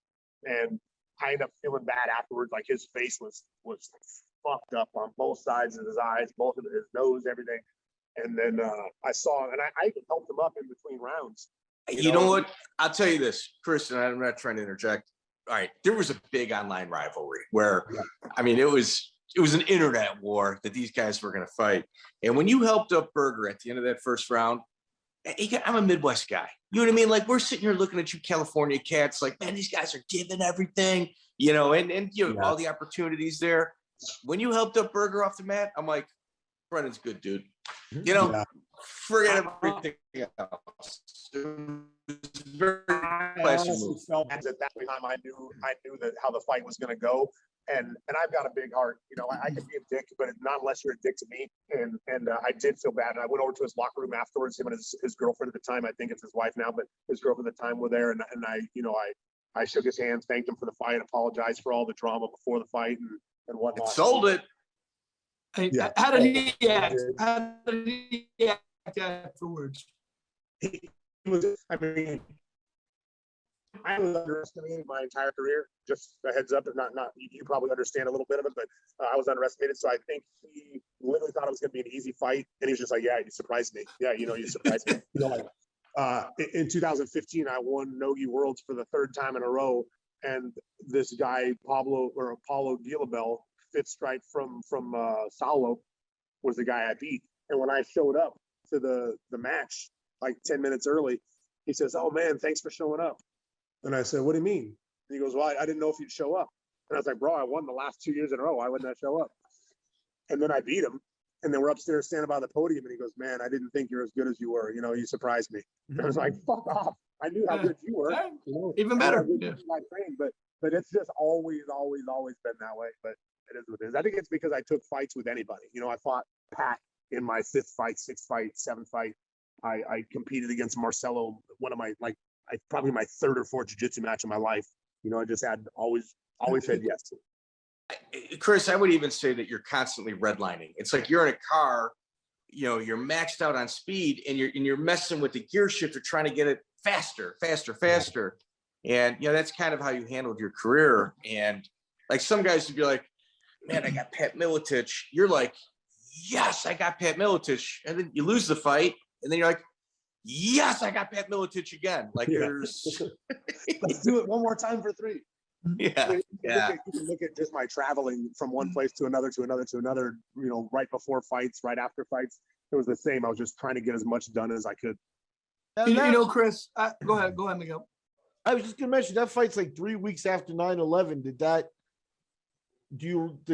and I ended up feeling bad afterwards. Like, his face was fucked up on both sides of his eyes, both of his nose, everything. And then I saw, and I even helped him up in between rounds. You know what? I'll tell you this, Chris, and I'm not trying to interject. All right, there was a big online rivalry where, I mean, it was an internet war that these guys were going to fight. And when you helped up Berger at the end of that first round, I'm a Midwest guy. You know what I mean? Like, we're sitting here looking at you California cats like, man, these guys are giving everything, you know, and you know, all the opportunities there. When you helped up Berger off the mat, I'm like, Brennan's good, dude. You know, forget everything else. It was very classy move. At that time, I knew that how the fight was going to go. And I've got a big heart, you know. I can be a dick, but not unless you're a dick to me. And I did feel bad. And I went over to his locker room afterwards. Him and his girlfriend at the time, I think it's his wife now, but his girlfriend at the time were there. And I, you know, I shook his hand, thanked him for the fight, apologized for all the drama before the fight and whatnot. It sold it. Yeah. How did he act? How did he act afterwards? He was, I mean, I was underestimated my entire career. Just a heads up, not you probably understand a little bit of it, but I was underestimated. So I think he literally thought it was going to be an easy fight, and he was just like, "Yeah, you surprised me. Yeah, you know, you surprised me." You know, like in 2015, I won Nogi Worlds for the third time in a row, and this guy Paulo Gilabel, fifth stripe from Saulo, was the guy I beat. And when I showed up to the match like 10 minutes early, he says, "Oh man, thanks for showing up." And I said, "What do you mean?" And he goes, "Well, I didn't know if you'd show up." And I was like, "Bro, I won the last 2 years in a row. Why wouldn't I show up?" And then I beat him. And then we're upstairs standing by the podium, and he goes, "Man, I didn't think you're as good as you were. You know, you surprised me." And I was like, "Fuck off. I knew how good you were." You know, even better. Yeah. But it's just always been that way. But it is what it is. I think it's because I took fights with anybody. You know, I fought Pat in my fifth fight, sixth fight, seventh fight. I competed against Marcelo, one of my, like, probably my third or fourth jiu-jitsu match in my life. You know, I just had always said yes. Chris, I would even say that you're constantly redlining. It's like you're in a car, you know, you're maxed out on speed, and you're messing with the gear shifter, trying to get it faster. And you know, that's kind of how you handled your career. And like, some guys would be like, "Man, I got Pat Miletich." You're like, "Yes, I got Pat Miletich." And then you lose the fight, and then you're like, yes, I got Pat Miletich again. Like there's let's do it one more time for 3. Yeah. You can look at just my traveling from one place to another, right before fights, right after fights. It was the same. I was just trying to get as much done as I could. Chris, go ahead, Miguel. I was just gonna mention that fight's like 3 weeks after 9/11. Did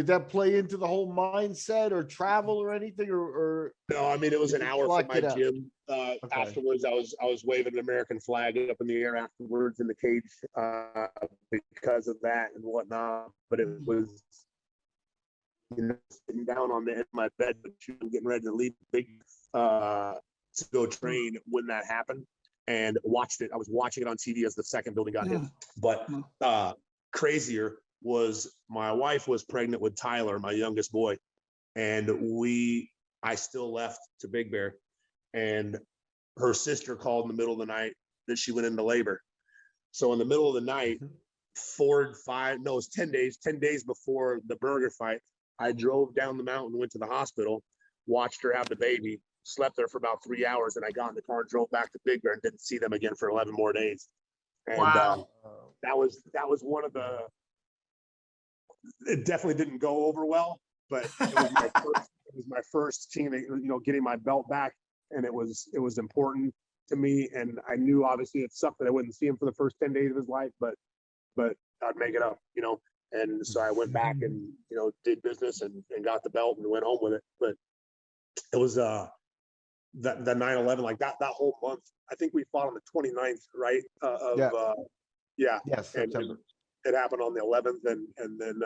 that play into the whole mindset or travel or anything or No, I mean, it was an hour from my gym. Okay. Afterwards, I was waving an American flag up in the air afterwards in the cage because of that and whatnot. But it was, sitting down on the end of my bed, but getting ready to leave to go train when that happened, and watched it. I was watching it on TV as the second building got hit. But crazier was my wife was pregnant with Tyler, my youngest boy, and I still left to Big Bear, and her sister called in the middle of the night that she went into labor. So in the middle of the night, 10 days before the Berger fight, I drove down the mountain, went to the hospital, watched her have the baby, slept there for about 3 hours, and I got in the car and drove back to Big Bear and didn't see them again for 11 more days. And Wow. That was one of the. It definitely didn't go over well, but it was my first team, getting my belt back, and it was important to me. And I knew obviously it sucked that I wouldn't see him for the first 10 days of his life, but I'd make it up, And so I went back and did business and got the belt and went home with it. But it was the 9/11, like that whole month. I think we fought on the 29th, right? September. It happened on the 11th, and then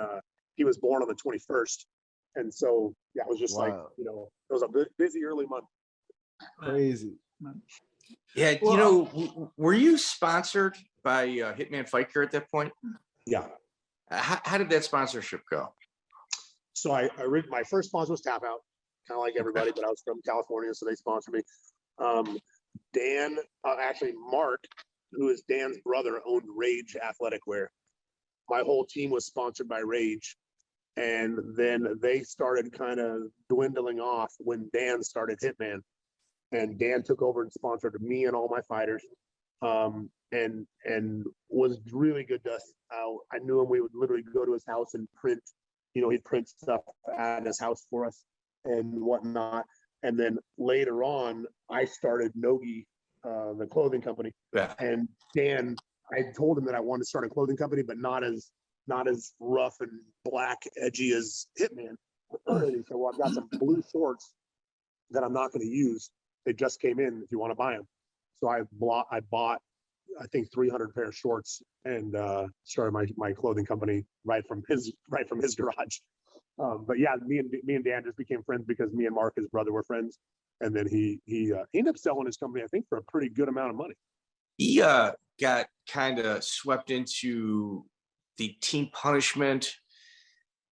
he was born on the 21st, and so it was just like it was a busy early month. Crazy. Yeah, were you sponsored by Hitman Fight Gear at that point? Yeah. How did that sponsorship go? So my first sponsor was Tap Out, kind of like everybody, but I was from California, so they sponsored me. Mark, who is Dan's brother, owned Rage Athletic Wear. My whole team was sponsored by Rage, and then they started kind of dwindling off when Dan started Hitman, and Dan took over and sponsored me and all my fighters, and was really good to us. I knew him. We would literally go to his house and print, he'd print stuff at his house for us and whatnot. And then later on, I started Nogi, the clothing company. Yeah. And Dan, I told him that I wanted to start a clothing company, but not as rough and black edgy as Hitman. He said, "Well, I've got some blue shorts that I'm not going to use. They just came in. If you want to buy them." So I bought, I think 300 pair of shorts and started my clothing company right from his garage. But yeah, me and Dan just became friends because me and Mark, his brother, were friends. And then he ended up selling his company, I think, for a pretty good amount of money. He got kind of swept into the Team Punishment,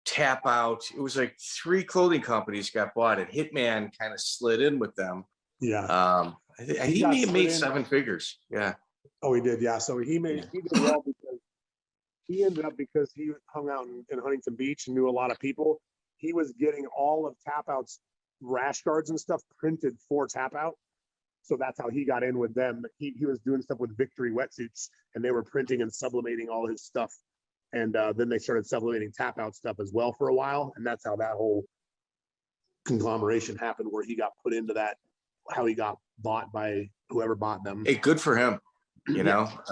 Tap Out. It was like 3 clothing companies got bought, and Hitman kind of slid in with them. Yeah. He may have made 7 figures. Yeah. Oh, he did. Yeah. So he did well because he ended up, because he hung out in Huntington Beach and knew a lot of people. He was getting all of Tap Out's rash guards and stuff printed for Tap Out. So that's how he got in with them. He was doing stuff with Victory wetsuits, and they were printing and sublimating all his stuff. And then they started sublimating Tap Out stuff as well for a while. And that's how that whole conglomeration happened, where he got put into that, how he got bought by whoever bought them. Hey, good for him. I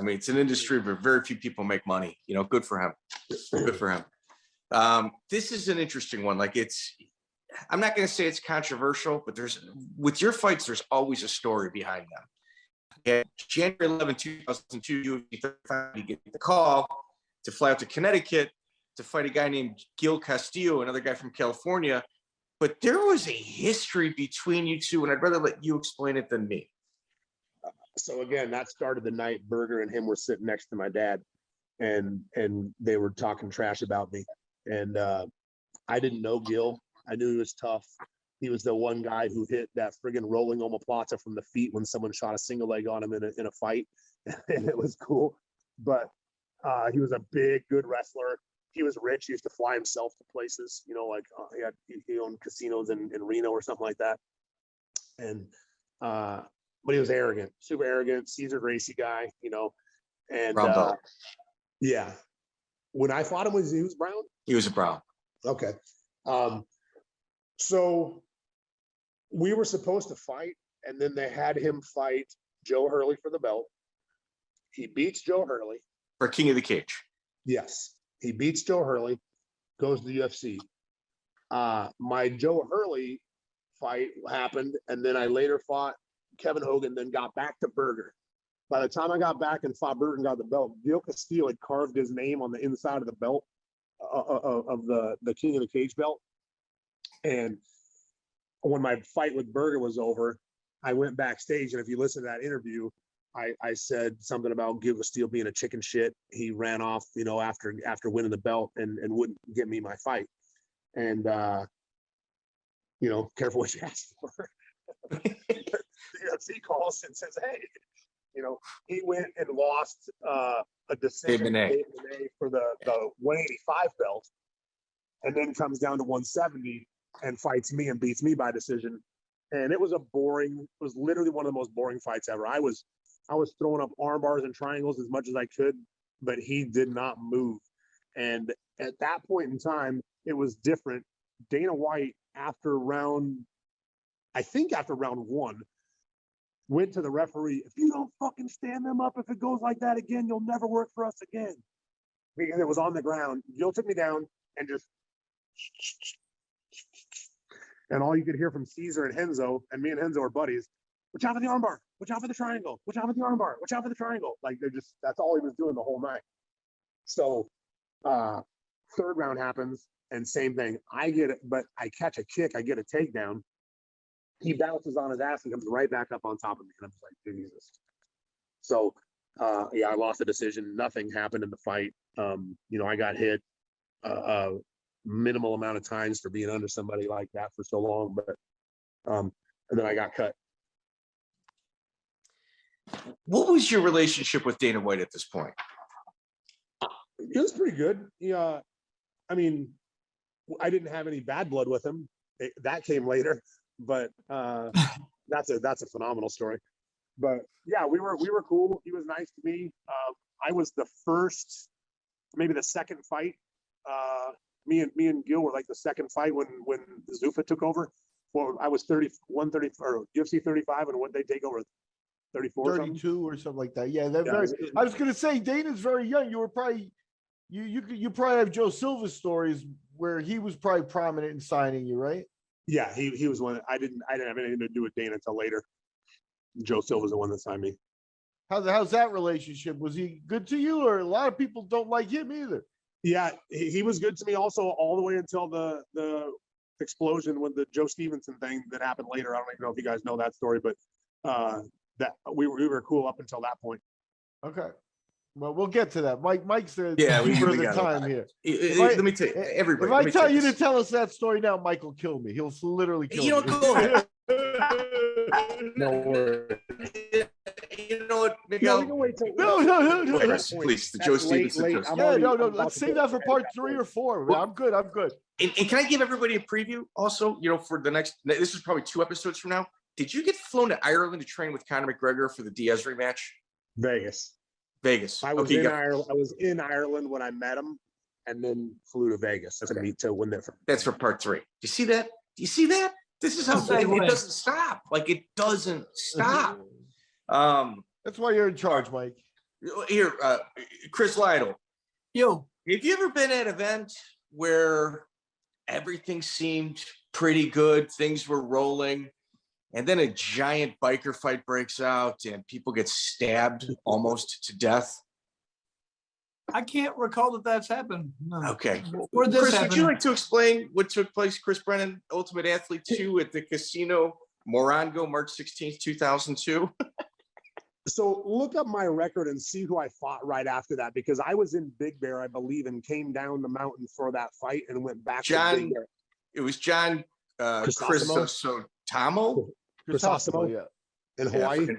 mean, it's an industry where very few people make money. Good for him. Good for him. This is an interesting one. Like, I'm not going to say it's controversial, but with your fights, there's always a story behind them. And January 11, 2002, you get the call to fly out to Connecticut to fight a guy named Gil Castillo, another guy from California. But there was a history between you two, and I'd rather let you explain it than me. So again, that started the night Berger and him were sitting next to my dad, and they were talking trash about me. And I didn't know Gil. I knew he was tough. He was the one guy who hit that friggin' rolling omoplata from the feet when someone shot a single leg on him in a fight, and it was cool. But he was a big, good wrestler. He was rich. He used to fly himself to places, he owned casinos in Reno or something like that. And but he was arrogant, super arrogant, Caesar Gracie guy, you know. And Brown belt. yeah, when I fought him, he was brown. He was a brown. Okay. So we were supposed to fight, and then they had him fight Joe Hurley for the belt. He beats Joe Hurley. For King of the Cage. Yes. He beats Joe Hurley, goes to the UFC. My Joe Hurley fight happened, and then I later fought Kevin Hogan, then got back to Berger. By the time I got back and fought Berger and got the belt, Gil Castillo had carved his name on the inside of the belt of the King of the Cage belt. And when my fight with Berger was over, I went backstage, and if you listen to that interview, I said something about Gil Castillo being a chicken shit. He ran off, you know, after winning the belt and wouldn't give me my fight. And you know, careful what you ask for. The UFC calls and says, hey, you know, he went and lost a decision for the 185 belt, and then comes down to 170 and fights me and beats me by decision. And it was literally one of the most boring fights ever. I was throwing up arm bars and triangles as much as I could, but he did not move. And at that point in time, it was different. Dana White, after round 1, went to the referee, if you don't fucking stand them up, if it goes like that again, you'll never work for us again. Because it was on the ground. Gil took me down and just, and all you could hear from Caesar and Henzo, and me and Henzo are buddies, watch out for the armbar, watch out for the triangle, watch out for the armbar, watch out for the triangle. Like that's all he was doing the whole night. So third round happens, and same thing. I get it, but I catch a kick, I get a takedown. He bounces on his ass and comes right back up on top of me. And I'm just like, Jesus. So yeah, I lost the decision. Nothing happened in the fight. You know, I got hit a minimal amount of times for being under somebody like that for so long, but and then I got cut. What was your relationship with Dana White at this point? It was pretty good. Yeah, I mean, I didn't have any bad blood with him. That came later, but that's a phenomenal story. But yeah, we were cool. He was nice to me. I was the first, maybe the second fight. Me and Gil were like the second fight when Zuffa took over. Well, I was 31, 30 or UFC 35, and what they take over 34, 32 or something like that. Yeah, they're very. I was gonna say Dana's very young. You were probably you probably have Joe Silva's stories where he was probably prominent in signing you, right? Yeah, he was one. I didn't have anything to do with Dana until later. Joe Silva's the one that signed me. How's that relationship? Was he good to you, or a lot of people don't like him either? Yeah, he was good to me also all the way until the explosion with the Joe Stevenson thing that happened later. I don't even know if you guys know that story, but that we were cool up until that point. Okay. Well, we'll get to that. Mike's there we for the got time here. Let me tell you, everybody. If I tell you to tell us that story now, Mike will kill me. He'll literally kill me. You don't go ahead. No worries. You know what, Miguel? No. Please, the Joe Stevenson. Yeah, no. Let's save that for part 3 or 4. Well, I'm good. And can I give everybody a preview also, you know, for the next, this is probably 2 episodes from now. Did you get flown to Ireland to train with Conor McGregor for the Diaz rematch? Vegas. I was in Ireland. I was in Ireland when I met him, and then flew to Vegas to meet to win that. That's for part 3. Do you see that? This is how it doesn't stop. Like, it doesn't stop. That's why you're in charge, Mike. Here, Chris Lytle. Yo, Have you ever been at an event where everything seemed pretty good, things were rolling, and then a giant biker fight breaks out and people get stabbed almost to death? I can't recall that that's happened. No. Okay. Where this Chris, happened? would you like to explain what took place, Chris Brennan, Ultimate Athlete 2 at the Casino Morongo, March 16th, 2002? So look up my record and see who I fought right after that, because I was in Big Bear, I believe, and came down the mountain for that fight and went back to Big Bear. It was John Chrysostomou. Chrysostomou, yeah. In Hawaii? Yeah,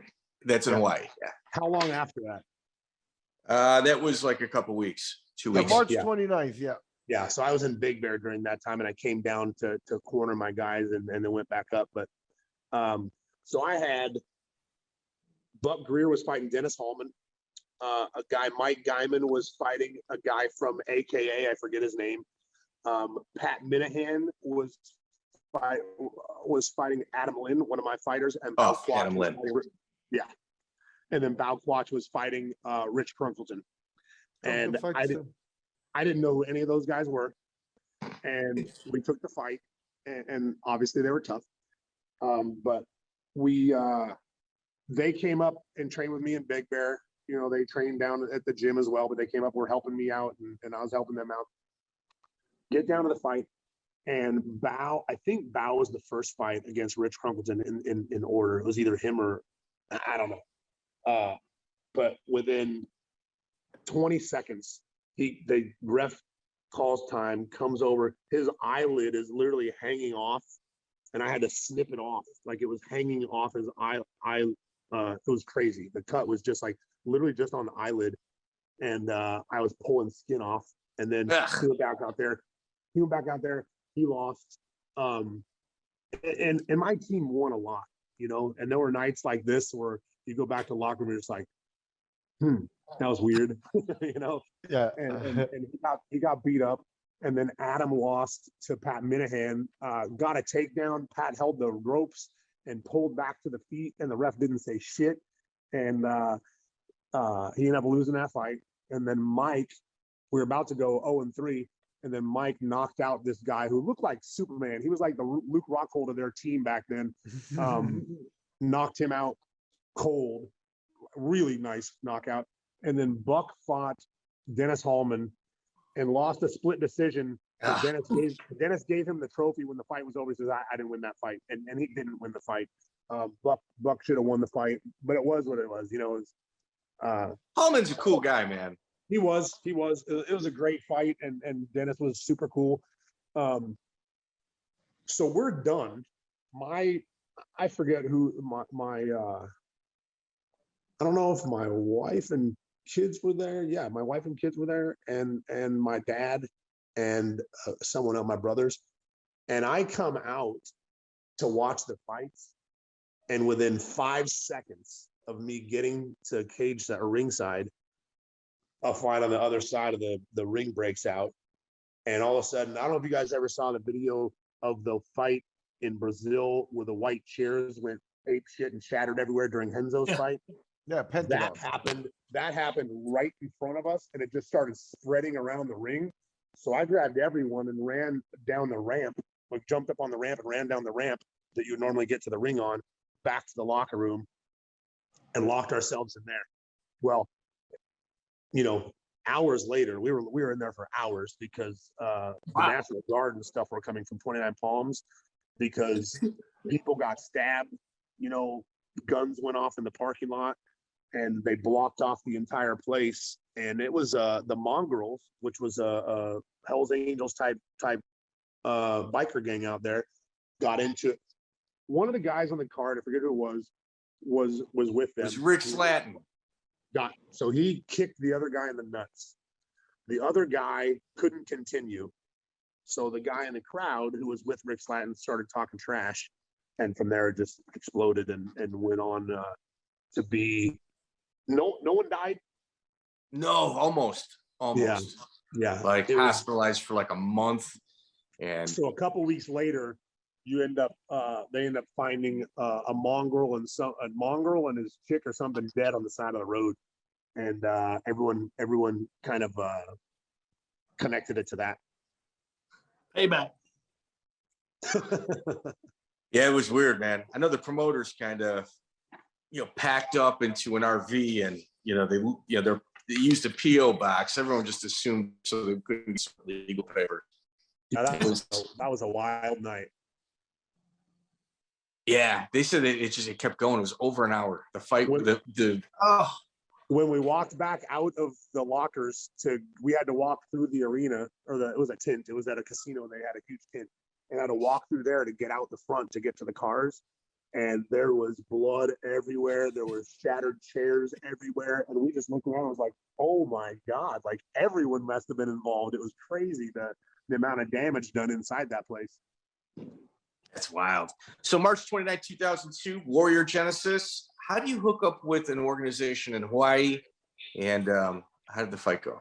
that's in Hawaii, yeah. How long after that? That was like a couple weeks, 2 weeks. March 29th, yeah. Yeah, so I was in Big Bear during that time, and I came down to corner my guys and then went back up. But so I had Buck Greer was fighting Dennis Hallman. A guy, Mike Guyman, was fighting a guy from AKA, I forget his name. Pat Minahan was fighting Adam Lynn, one of my fighters, and Adam Lynn. Yeah, and then Balquach was fighting Rich Crunkleton, and I didn't know who any of those guys were, and we took the fight, and obviously they were tough, but they came up and trained with me in Big Bear. You know, they trained down at the gym as well, but they came up, were helping me out, and I was helping them out. Get down to the fight, and I think Bao was the first fight against Rich Crunkleton in order. It was either him or I don't know. But within 20 seconds, the ref calls time, comes over. His eyelid is literally hanging off, and I had to snip it off. Like it was hanging off his eye. It was crazy. The cut was just like literally just on the eyelid, and I was pulling skin off. And then he went back out there. He lost. And my team won a lot, you know. And there were nights like this where you go back to the locker room, and it's like, that was weird, you know. Yeah. And he got beat up. And then Adam lost to Pat Minahan. Got a takedown. Pat held the ropes and pulled back to the feet, and the ref didn't say shit. And he ended up losing that fight. And then Mike, we were about to go 0-3, and then Mike knocked out this guy who looked like Superman. He was like the Luke Rockhold of their team back then. Knocked him out cold. Really nice knockout. And then Buck fought Dennis Hallman and lost a split decision. Dennis gave him the trophy when the fight was over. He says, I didn't win that fight. And he didn't win the fight. Buck should have won the fight, but it was what it was. You know, it was, Hallman's a cool guy, man. He was. It was a great fight, and Dennis was super cool. So we're done. I forget who my I don't know if my wife and kids were there. Yeah, my wife and kids were there, and my dad and someone of my brothers. And I come out to watch the fights, and within 5 seconds of me getting to cage or ringside, a fight on the other side of the ring breaks out. And all of a sudden, I don't know if you guys ever saw the video of the fight in Brazil where the white chairs went ape shit and shattered everywhere during Renzo's fight. Yeah, That happened right in front of us, and it just started spreading around the ring. So I grabbed everyone and ran down the ramp, like jumped up on the ramp and ran down the ramp that you would normally get to the ring on, back to the locker room, and locked ourselves in there. Well, you know, hours later, we were in there for hours because the National Guard and stuff were coming from 29 Palms because people got stabbed. You know, guns went off in the parking lot, and they blocked off the entire place. And it was the Mongrels, which was a Hell's Angels type biker gang out there, got into it. One of the guys on the card, I forget who it was with them. It was Rick Slatton. So he kicked the other guy in the nuts. The other guy couldn't continue. So the guy in the crowd who was with Rick Slatton started talking trash. And from there it just exploded and went on to be no one died. No, almost. Yeah. Like hospitalized for like a month. And so a couple weeks later, they end up finding a mongrel and his chick or something dead on the side of the road, and everyone kind of connected it to that. Payback. yeah, it was weird, man. I know the promoters kind of, packed up into an RV, and they used a PO box. Everyone just assumed so they couldn't get legal paper. That was a wild night. Yeah, they said it kept going. It was over an hour. The fight with when we walked back out of the lockers we had to walk through the arena, it was a tent. It was at a casino. They had a huge tent, and had to walk through there to get out the front to get to the cars. And there was blood everywhere. There were shattered chairs everywhere. And we just looked around and was like, oh my God, like everyone must have been involved. It was crazy the amount of damage done inside that place. That's wild. So March 29, 2002, Warrior Genesis. how do you hook up with an organization in Hawaii, and how did the fight go?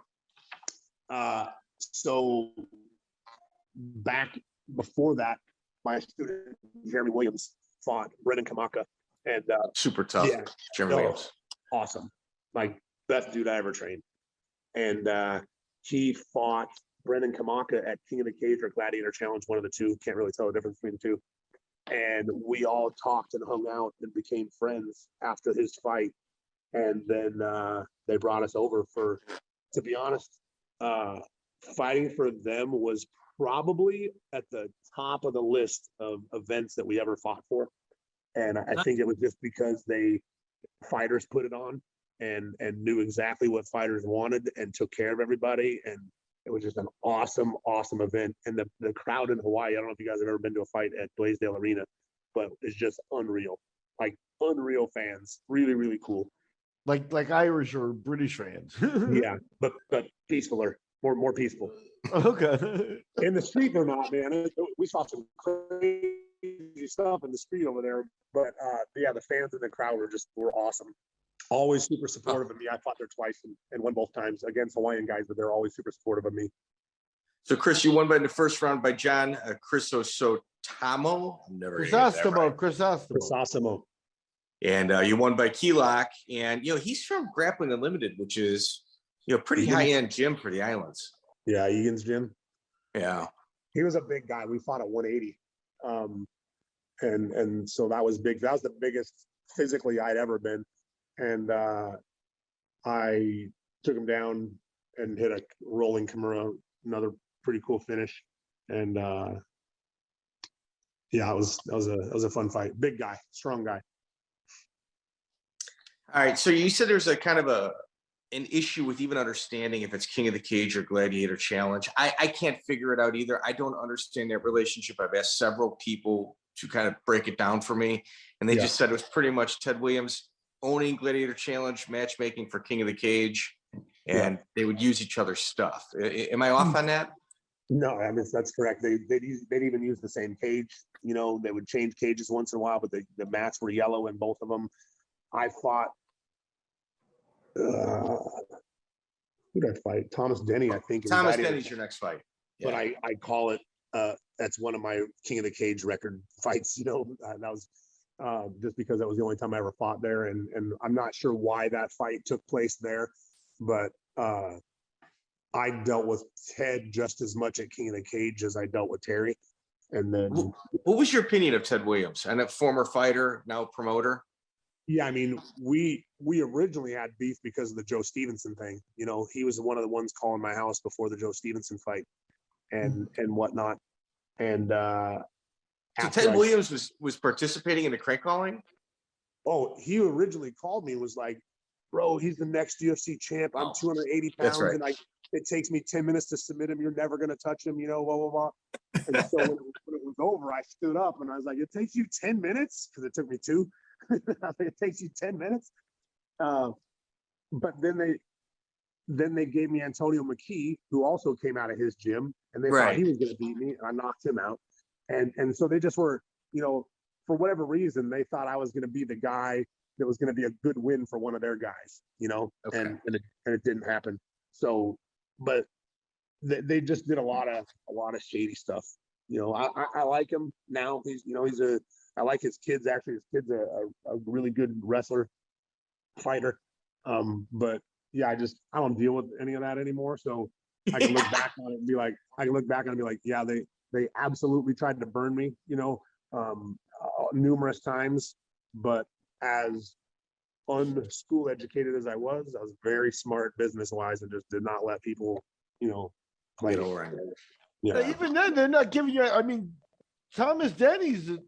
So back before that, my student Jeremy Williams fought Brennan Kamaka, and Super tough, yeah, Jeremy Williams. Awesome, like best dude I ever trained. And he fought Brennan Kamaka at King of the Cage or Gladiator Challenge, one of the two. Can't really tell the difference between the two. And we all talked and hung out and became friends after his fight. And then they brought us over for, to be honest, fighting for them was probably at the top of the list of events that we ever fought for. And I think it was just because fighters put it on and knew exactly what fighters wanted and took care of everybody. And it was just an awesome, awesome event. And the crowd in Hawaii, I don't know if you guys have ever been to a fight at Blaisdell Arena, but it's just unreal. Like unreal fans. Really, really cool. Like Irish or British fans. Yeah, but peacefuler, more peaceful. Okay. In the street, they're not, man. We saw some crazy stuff in the street over there, but yeah, the fans in the crowd were awesome. Always super supportive of me. I fought there twice and won both times against Hawaiian guys, but they're always super supportive of me. So, Chris, you won in the first round by John Chrysostomou. Chrysostomou. And you won by Keelock. And, he's from Grappling Unlimited, which is, pretty high-end gym for the islands. Yeah, Egan's gym. Yeah. He was a big guy. We fought at 180. And so that was big. That was the biggest physically I'd ever been. And I took him down and hit a rolling Kimura, another pretty cool finish. And yeah, it was a fun fight. Big guy, strong guy. All right. So you said there's a kind of an issue with even understanding if it's King of the Cage or Gladiator Challenge. I can't figure it out either. I don't understand that relationship. I've asked several people to kind of break it down for me, and they just said it was pretty much Ted Williams owning Gladiator Challenge, matchmaking for King of the Cage, and they would use each other's stuff. Am I off on that? No, I mean, that's correct. They'd even use the same cage. They would change cages once in a while, but the mats were yellow in both of them. I fought, who did I fight? Thomas Denny, I think. Thomas Denny's your next fight. Yeah. But I call it, that's one of my King of the Cage record fights, that was just because that was the only time I ever fought there. And I'm not sure why that fight took place there, but I dealt with Ted just as much at King of the Cage as I dealt with Terry. And then, what was your opinion of Ted Williams? And a former fighter, now promoter? Yeah, I mean, we originally had beef because of the Joe Stevenson thing. He was one of the ones calling my house before the Joe Stevenson fight and whatnot. And so Ted Williams was participating in the crank calling? Oh, he originally called me and was like, bro, he's the next UFC champ. I'm 280 pounds. That's right. And it takes me 10 minutes to submit him. You're never going to touch him, blah, blah, blah. And so when it was over, I stood up and I was like, it takes you 10 minutes? Because it took me 2. I think it takes you 10 minutes. But then they gave me Antonio McKee, who also came out of his gym, and they thought he was going to beat me, and I knocked him out. And so they just were, for whatever reason, they thought I was going to be the guy that was going to be a good win for one of their guys, okay. and it didn't happen. So, but they just did a lot of shady stuff. I like him now. I like his kids. Actually, his kid's a really good wrestler, fighter. But yeah, I don't deal with any of that anymore. So I can look back on it and be like, yeah, they absolutely tried to burn me, numerous times. But as unschool educated as I was very smart business wise and just did not let people, play it over. Yeah. Even then, they're not giving you. I mean, Thomas Denny's a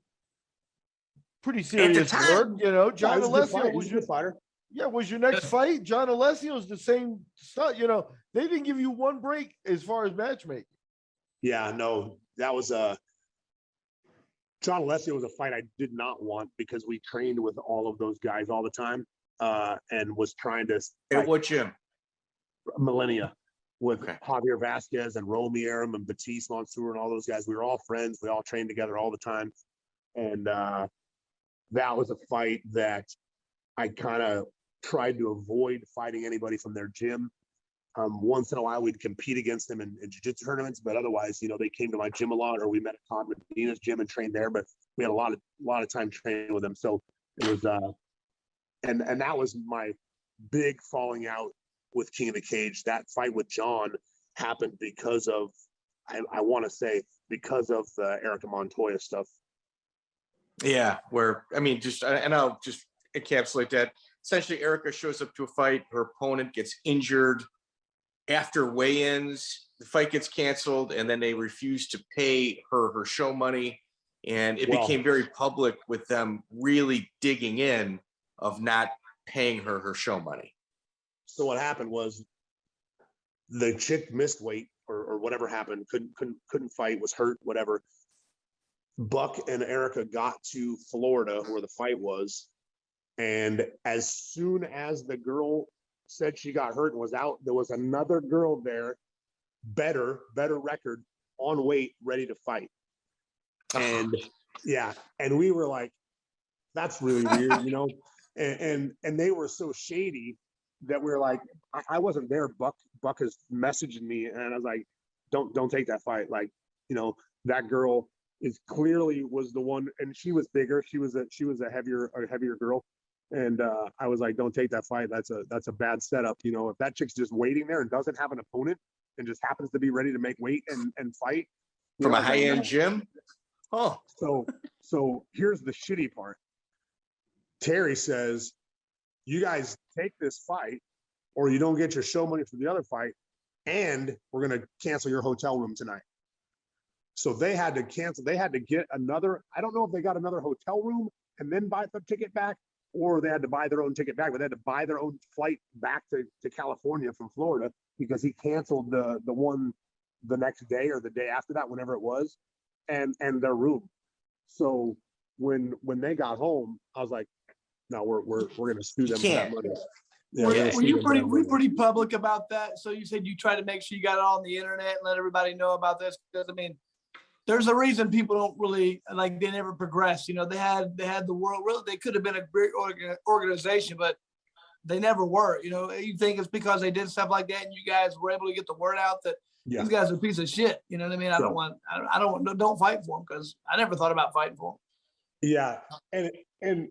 pretty serious word, John Alessio was your fighter. Yeah, was your next fight. John Alessio's the same stuff. They didn't give you one break as far as matchmaking. Yeah, no, that was John Alessio was a fight I did not want because we trained with all of those guys all the time, and was trying to. At what gym? Millennia, with Javier Vasquez and Romy Aram and Batiste Monsour and all those guys. We were all friends. We all trained together all the time, and that was a fight that I kind of tried to avoid fighting anybody from their gym. Once in a while, we'd compete against them in jiu-jitsu tournaments, but otherwise, they came to my gym a lot, or we met at Todd Medina's gym and trained there. But we had a lot of time training with them, so it was and that was my big falling out with King of the Cage. That fight with John happened because of, I want to say, because of the Erica Montoya stuff. Yeah, and I'll just encapsulate that. Essentially, Erica shows up to a fight. Her opponent gets injured. After weigh-ins, the fight gets canceled, and then they refuse to pay her show money. And it became very public with them really digging in of not paying her show money. So what happened was the chick missed weight or whatever happened, couldn't fight, was hurt, whatever. Buck and Erica got to Florida where the fight was. And as soon as the girl said she got hurt and was out, there was another girl there, better record, on weight, ready to fight. And and we were like, that's really weird, and they were so shady that we were like, I wasn't there. Buck is messaging me, and I was like, don't take that fight. Like, that girl was the one, and she was bigger. She was a heavier girl. And I was like, don't take that fight. That's a bad setup. If that chick's just waiting there and doesn't have an opponent and just happens to be ready to make weight and fight from a high-end gym. Oh, so here's the shitty part. Terry says, you guys take this fight or you don't get your show money for the other fight, and we're going to cancel your hotel room tonight. So they had to cancel. They had to get another, I don't know if they got another hotel room and then buy the ticket back, or they had to buy their own ticket back, but they had to buy their own flight back to California from Florida because he canceled the one the next day or the day after that, whenever it was, and their room. So when they got home, I was like, no, we're going to sue them for that money. Yeah, were you pretty public about that? So you said you tried to make sure you got it on the internet and let everybody know about this, because there's a reason people don't really, like, they never progress. They had the world, really, they could have been a great organization, but they never were. You think it's because they did stuff like that and you guys were able to get the word out that these guys are a piece of shit. You know what I mean? Don't fight for them, because I never thought about fighting for them. Yeah. And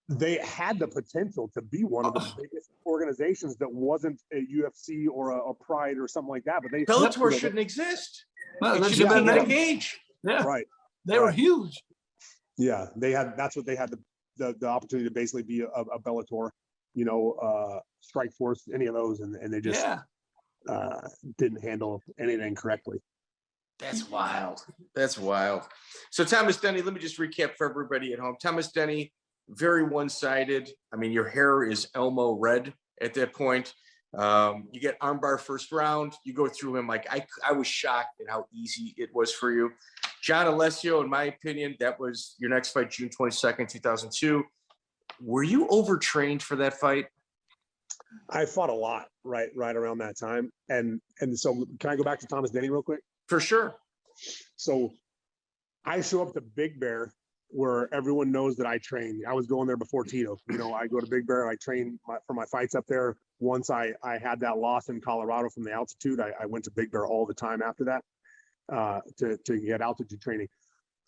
they had the potential to be one of the biggest organizations that wasn't a UFC or a Pride or something like that. But Bellator shouldn't exist. No, they should have been in Cage. Yeah, right. They were huge. Yeah, that's what they had the opportunity to basically be a Bellator, Strike Force, any of those, and they just didn't handle anything correctly. That's wild. So Thomas Denny, let me just recap for everybody at home. Thomas Denny, very one-sided. Your hair is Elmo red at that point. You get armbar first round. You go through him. Like, I was shocked at how easy it was for you. John Alessio, in my opinion, that was your next fight, June 22nd, 2002. Were you overtrained for that fight? I fought a lot right around that time. And so can I go back to Thomas Denny real quick? For sure. So I show up to Big Bear, where everyone knows that I train. I was going there before Tito. I go to Big Bear. I train for my fights up there. Once I had that loss in Colorado from the altitude, I went to Big Bear all the time after that to get altitude training.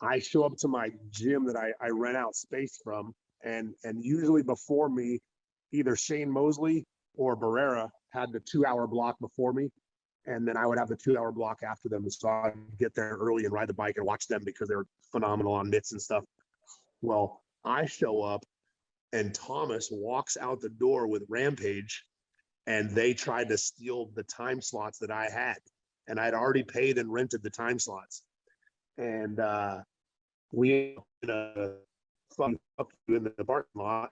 I show up to my gym that I rent out space from, and usually before me, either Shane Mosley or Barrera had the 2-hour block before me, and then I would have the 2-hour block after them. So I'd get there early and ride the bike and watch them because they were phenomenal on mitts and stuff. Well, I show up and Thomas walks out the door with Rampage, and they tried to steal the time slots that I had, and I'd already paid and rented the time slots. And we fun up in the parking lot,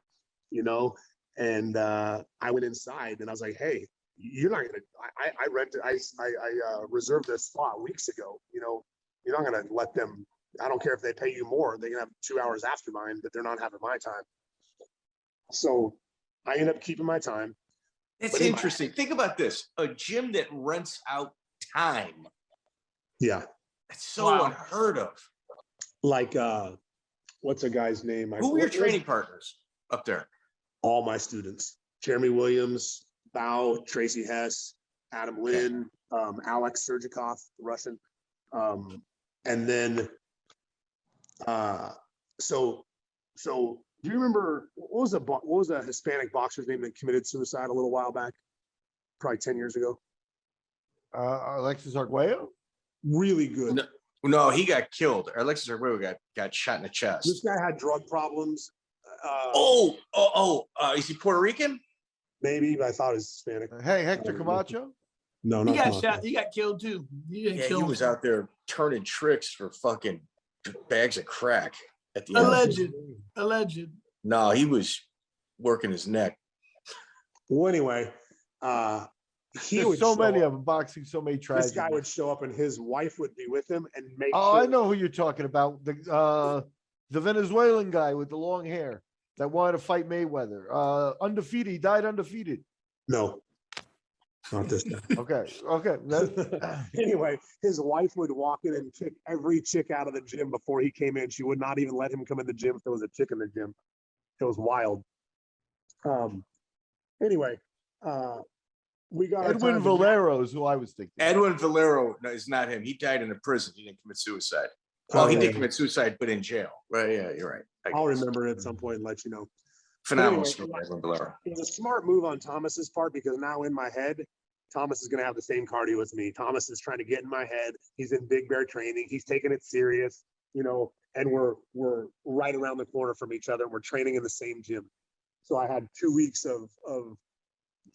and I went inside and I was like, hey, you're not gonna, I rented, I reserved this spot weeks ago, you're not gonna let them, I don't care if they pay you more, they can have 2 hours after mine, but they're not having my time. So I end up keeping my time. It's interesting. Think about this, a gym that rents out time. Yeah. It's so unheard of. Like, what's a guy's name? Who were your training partners up there? all my students, Jeremy Williams, Bao, Tracy Hess, Adam Lin, Alex Sergikov, Russian. And then, so do you remember what was a Hispanic boxer's name that committed suicide a little while back? Probably 10 years ago. Alexis Arguello? Really good. No, he got killed. Alexis Arguello got shot in the chest. This guy had drug problems. Is he Puerto Rican? Maybe, but I thought it was Hispanic. Hey, Hector Camacho? No, He not got shot. He got killed too. He didn't kill he was out there turning tricks for fucking bags of crack at the end. Alleged. No, he was working his neck. Well, anyway, he would so many up, of them boxing, so many tragedies. This guy would show up and his wife would be with him and make sure. I know who you're talking about. The Venezuelan guy with the long hair that wanted to fight Mayweather. Undefeated. He died undefeated. No. Not this guy. Okay. Anyway, his wife would walk in and kick every chick out of the gym before he came in. She would not even let him come in the gym if there was a chick in the gym. It was wild. Anyway, we got Edwin Valero is who I was thinking. Edwin Valero is not him. He died in a prison. He didn't commit suicide. Well, he did commit suicide, but in jail. Right? Yeah, you're right. I'll remember at some point and let you know. Phenomenal story, Edwin Valero. It was a smart move on Thomas's part because now in my head, Thomas is going to have the same cardio as me. Thomas is trying to get in my head. He's in Big Bear training. He's taking it serious, and we're right around the corner from each other. We're training in the same gym. So I had 2 weeks of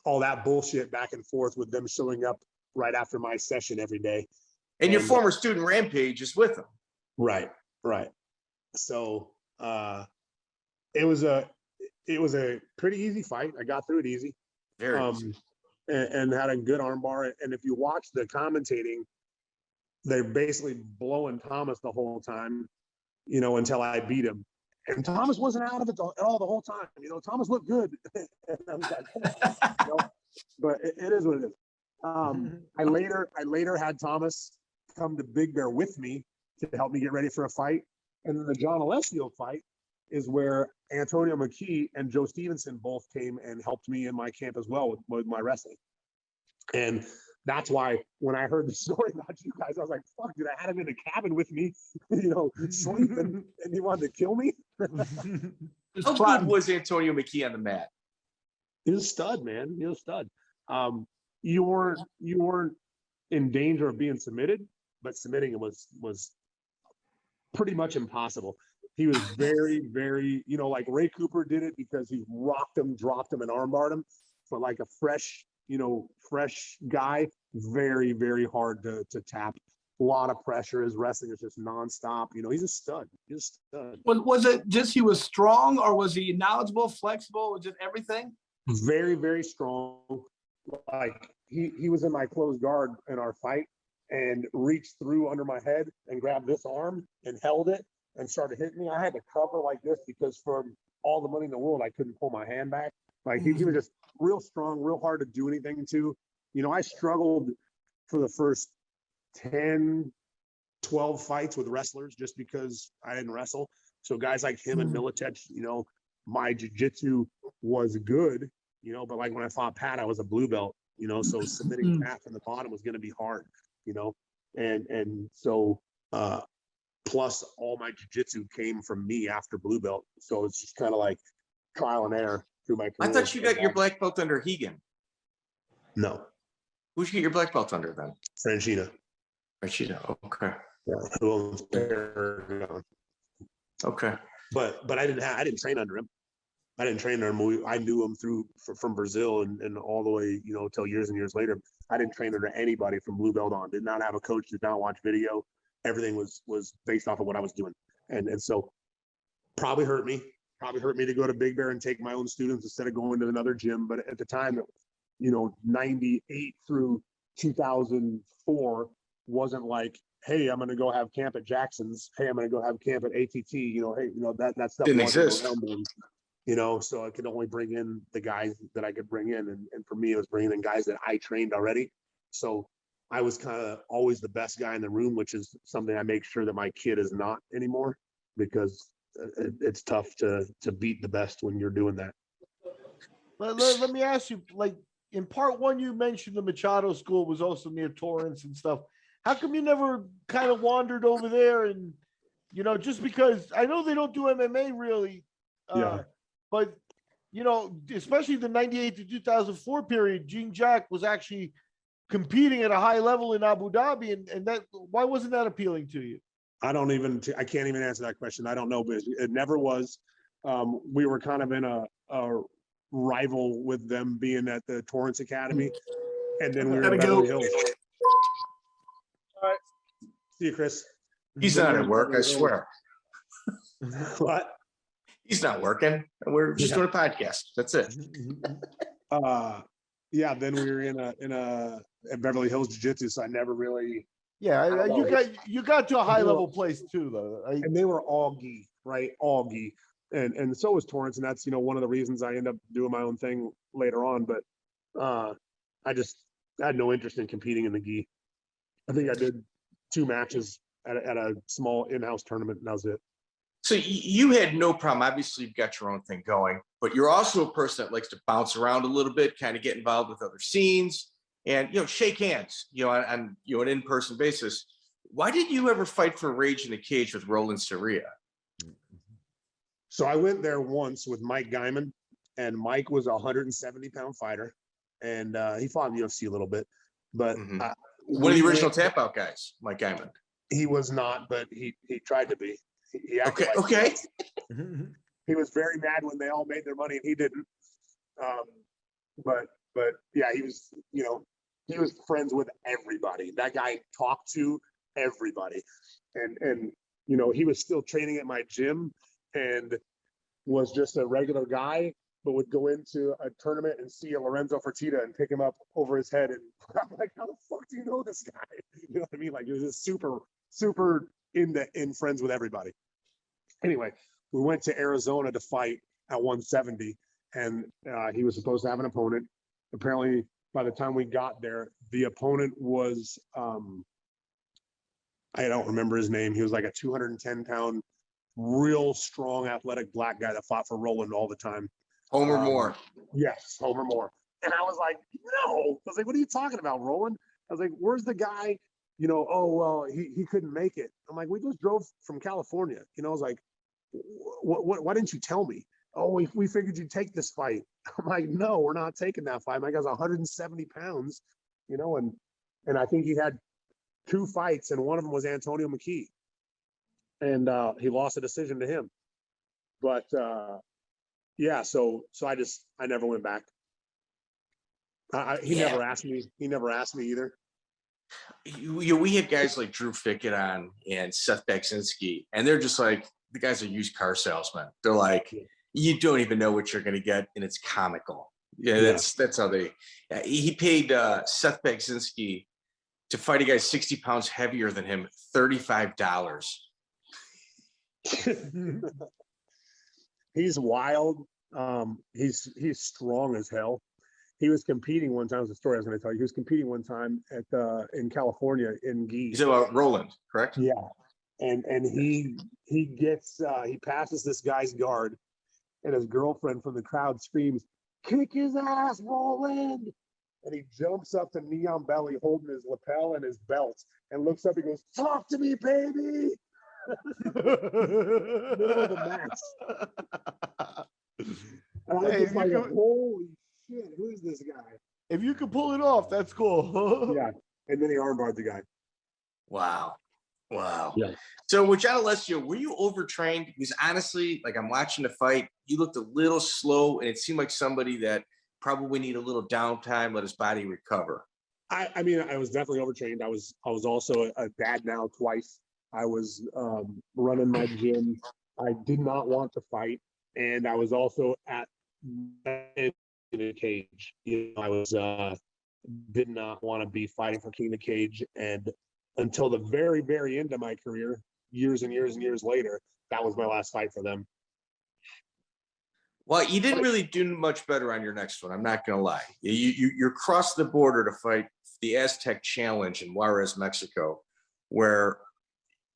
all that bullshit back and forth with them showing up right after my session every day. And your former student Rampage is with him. Right. So it was a pretty easy fight. I got through it easy. Very easy. And had a good armbar. And if you watch the commentating, they're basically blowing Thomas the whole time, until I beat him. And Thomas wasn't out of it at all the whole time. Thomas looked good. But it is what it is. I later had Thomas come to Big Bear with me to help me get ready for a fight. And then the John Alessio fight is where Antonio McKee and Joe Stevenson both came and helped me in my camp as well with my wrestling. And that's why when I heard the story about you guys, I was like, fuck, dude, I had him in the cabin with me, sleeping, and he wanted to kill me. How good was Antonio McKee on the mat? He was a stud, man. He was a stud. You weren't in danger of being submitted, but submitting him was pretty much impossible. He was very, very, like Ray Cooper did it because he rocked him, dropped him, and armbarred him. But like a fresh guy, very, very hard to tap. A lot of pressure. His wrestling is just nonstop. He's a stud. Was it just he was strong, or was he knowledgeable, flexible, or just everything? Very, very strong. Like he was in my closed guard in our fight and reached through under my head and grabbed this arm and held it and started hitting me. I had to cover like this because for all the money in the world, I couldn't pull my hand back. Like he was just real strong, real hard to do anything to. I struggled for the first 10, 12 fights with wrestlers just because I didn't wrestle. So guys like him and Militech, my jiu-jitsu was good, but like when I fought Pat, I was a blue belt, so submitting Pat from the bottom was going to be hard, and so plus all my jiu-jitsu came from me after blue belt. So it's just kind of like trial and error through my career. I thought you got your black belt under Hogan. No. Who'd you get your black belt under then? Franchina. Okay. Yeah, who owns Berger. Okay. But I didn't train under him. I didn't train under him. I knew him from Brazil and all the way, till years and years later. I didn't train under anybody from blue belt on. Did not have a coach, did not watch video. Everything was based off of what I was doing. And so probably hurt me to go to Big Bear and take my own students instead of going to another gym. But at the time, 98 through 2004 wasn't like, hey, I'm going to go have camp at Jackson's. Hey, I'm going to go have camp at ATT. That stuff didn't exist. So I could only bring in the guys that I could bring in. And for me, it was bringing in guys that I trained already. So I was kind of always the best guy in the room, which is something I make sure that my kid is not anymore, because it's tough to beat the best when you're doing that. Let me ask you, like in part one, you mentioned the Machado School was also near Torrance and stuff. How come you never kind of wandered over there? And, you know, just because I know they don't do MMA really, but, you know, especially the 98 to 2004 period, Gene Jack was actually competing at a high level in Abu Dhabi. And that, why wasn't that appealing to you? I can't even answer that question. I don't know, but it never was. We were kind of in a rival with them being at the Torrance Academy. And then we were in Beverly Hills. All right. See you, Chris. He's not at work, I swear. What? He's not working. We're just doing a podcast. That's it. Yeah, then we were in at Beverly Hills Jiu-Jitsu, so I never really. Yeah, you got to a high level place too, though. And they were all gi, right? All gi, and so was Torrance, and that's one of the reasons I end up doing my own thing later on. But I had no interest in competing in the gi. I think I did 2 matches at a small in-house tournament, and that was it. So you had no problem. Obviously, you've got your own thing going, but you're also a person that likes to bounce around a little bit, kind of get involved with other scenes, and shake hands, on an in-person basis. Why did you ever fight for Rage in the Cage with Roland Soria? So I went there once with Mike Guyman, and Mike was a 170-pound fighter, and he fought in the UFC a little bit, but one of the original tap out guys, Mike Guyman. He was not, but he tried to be. He acted okay. He was very mad when they all made their money and he didn't. But yeah, he was friends with everybody. That guy talked to everybody, and he was still training at my gym and was just a regular guy, but would go into a tournament and see a Lorenzo Fertitta and pick him up over his head. And I'm like, how the fuck do you know this guy? You know what I mean? Like, he was just super in friends with everybody. Anyway, we went to Arizona to fight at 170, and he was supposed to have an opponent. Apparently, by the time we got there, the opponent was I don't remember his name. He was like a 210-pound, real strong, athletic black guy that fought for Roland all the time. Homer Moore. Yes, Homer Moore. And I was like, no. I was like, what are you talking about, Roland? I was like, where's the guy? Oh, well, he couldn't make it. I'm like, we just drove from California. I was like, why didn't you tell me? Oh, we figured you'd take this fight. I'm like, no, we're not taking that fight. My guy's 170 pounds, and I think he had 2 fights, and one of them was Antonio McKee. And he lost a decision to him. But yeah, so I never went back. He never asked me. He never asked me either. We have guys like Drew Fickett on and Seth Baksinski, and they're just like, the guys are used car salesmen. They're like, you don't even know what you're going to get, and it's comical. Yeah, that's how they. He paid Seth Baksinski to fight a guy 60 pounds heavier than him $35. He's wild. He's strong as hell. He was competing one time. It was a story I was going to tell you. He was competing one time in California in gi. He's about Roland, correct? Yeah, and he passes this guy's guard, and his girlfriend from the crowd screams, "Kick his ass, Roland!" And he jumps up to Neon Belly, holding his lapel and his belt, and looks up and goes, "Talk to me, baby!" Middle of the match. And I was just like, holy shit, who is this guy? If you can pull it off, that's cool. Yeah. And then he armbarred the guy. Wow. Yeah. So with John Alessio, were you overtrained? Because honestly, like, I'm watching the fight, you looked a little slow, and it seemed like somebody that probably need a little downtime, let his body recover. I mean, I was definitely overtrained. I was also a dad now twice. I was running my gym. I did not want to fight, and I was also in a cage. I was did not want to be fighting for King of the Cage, and until the very, very end of my career, years and years and years later, that was my last fight for them. Well, you didn't really do much better on your next one. I'm not going to lie. You're across the border to fight the Aztec Challenge in Juarez, Mexico, where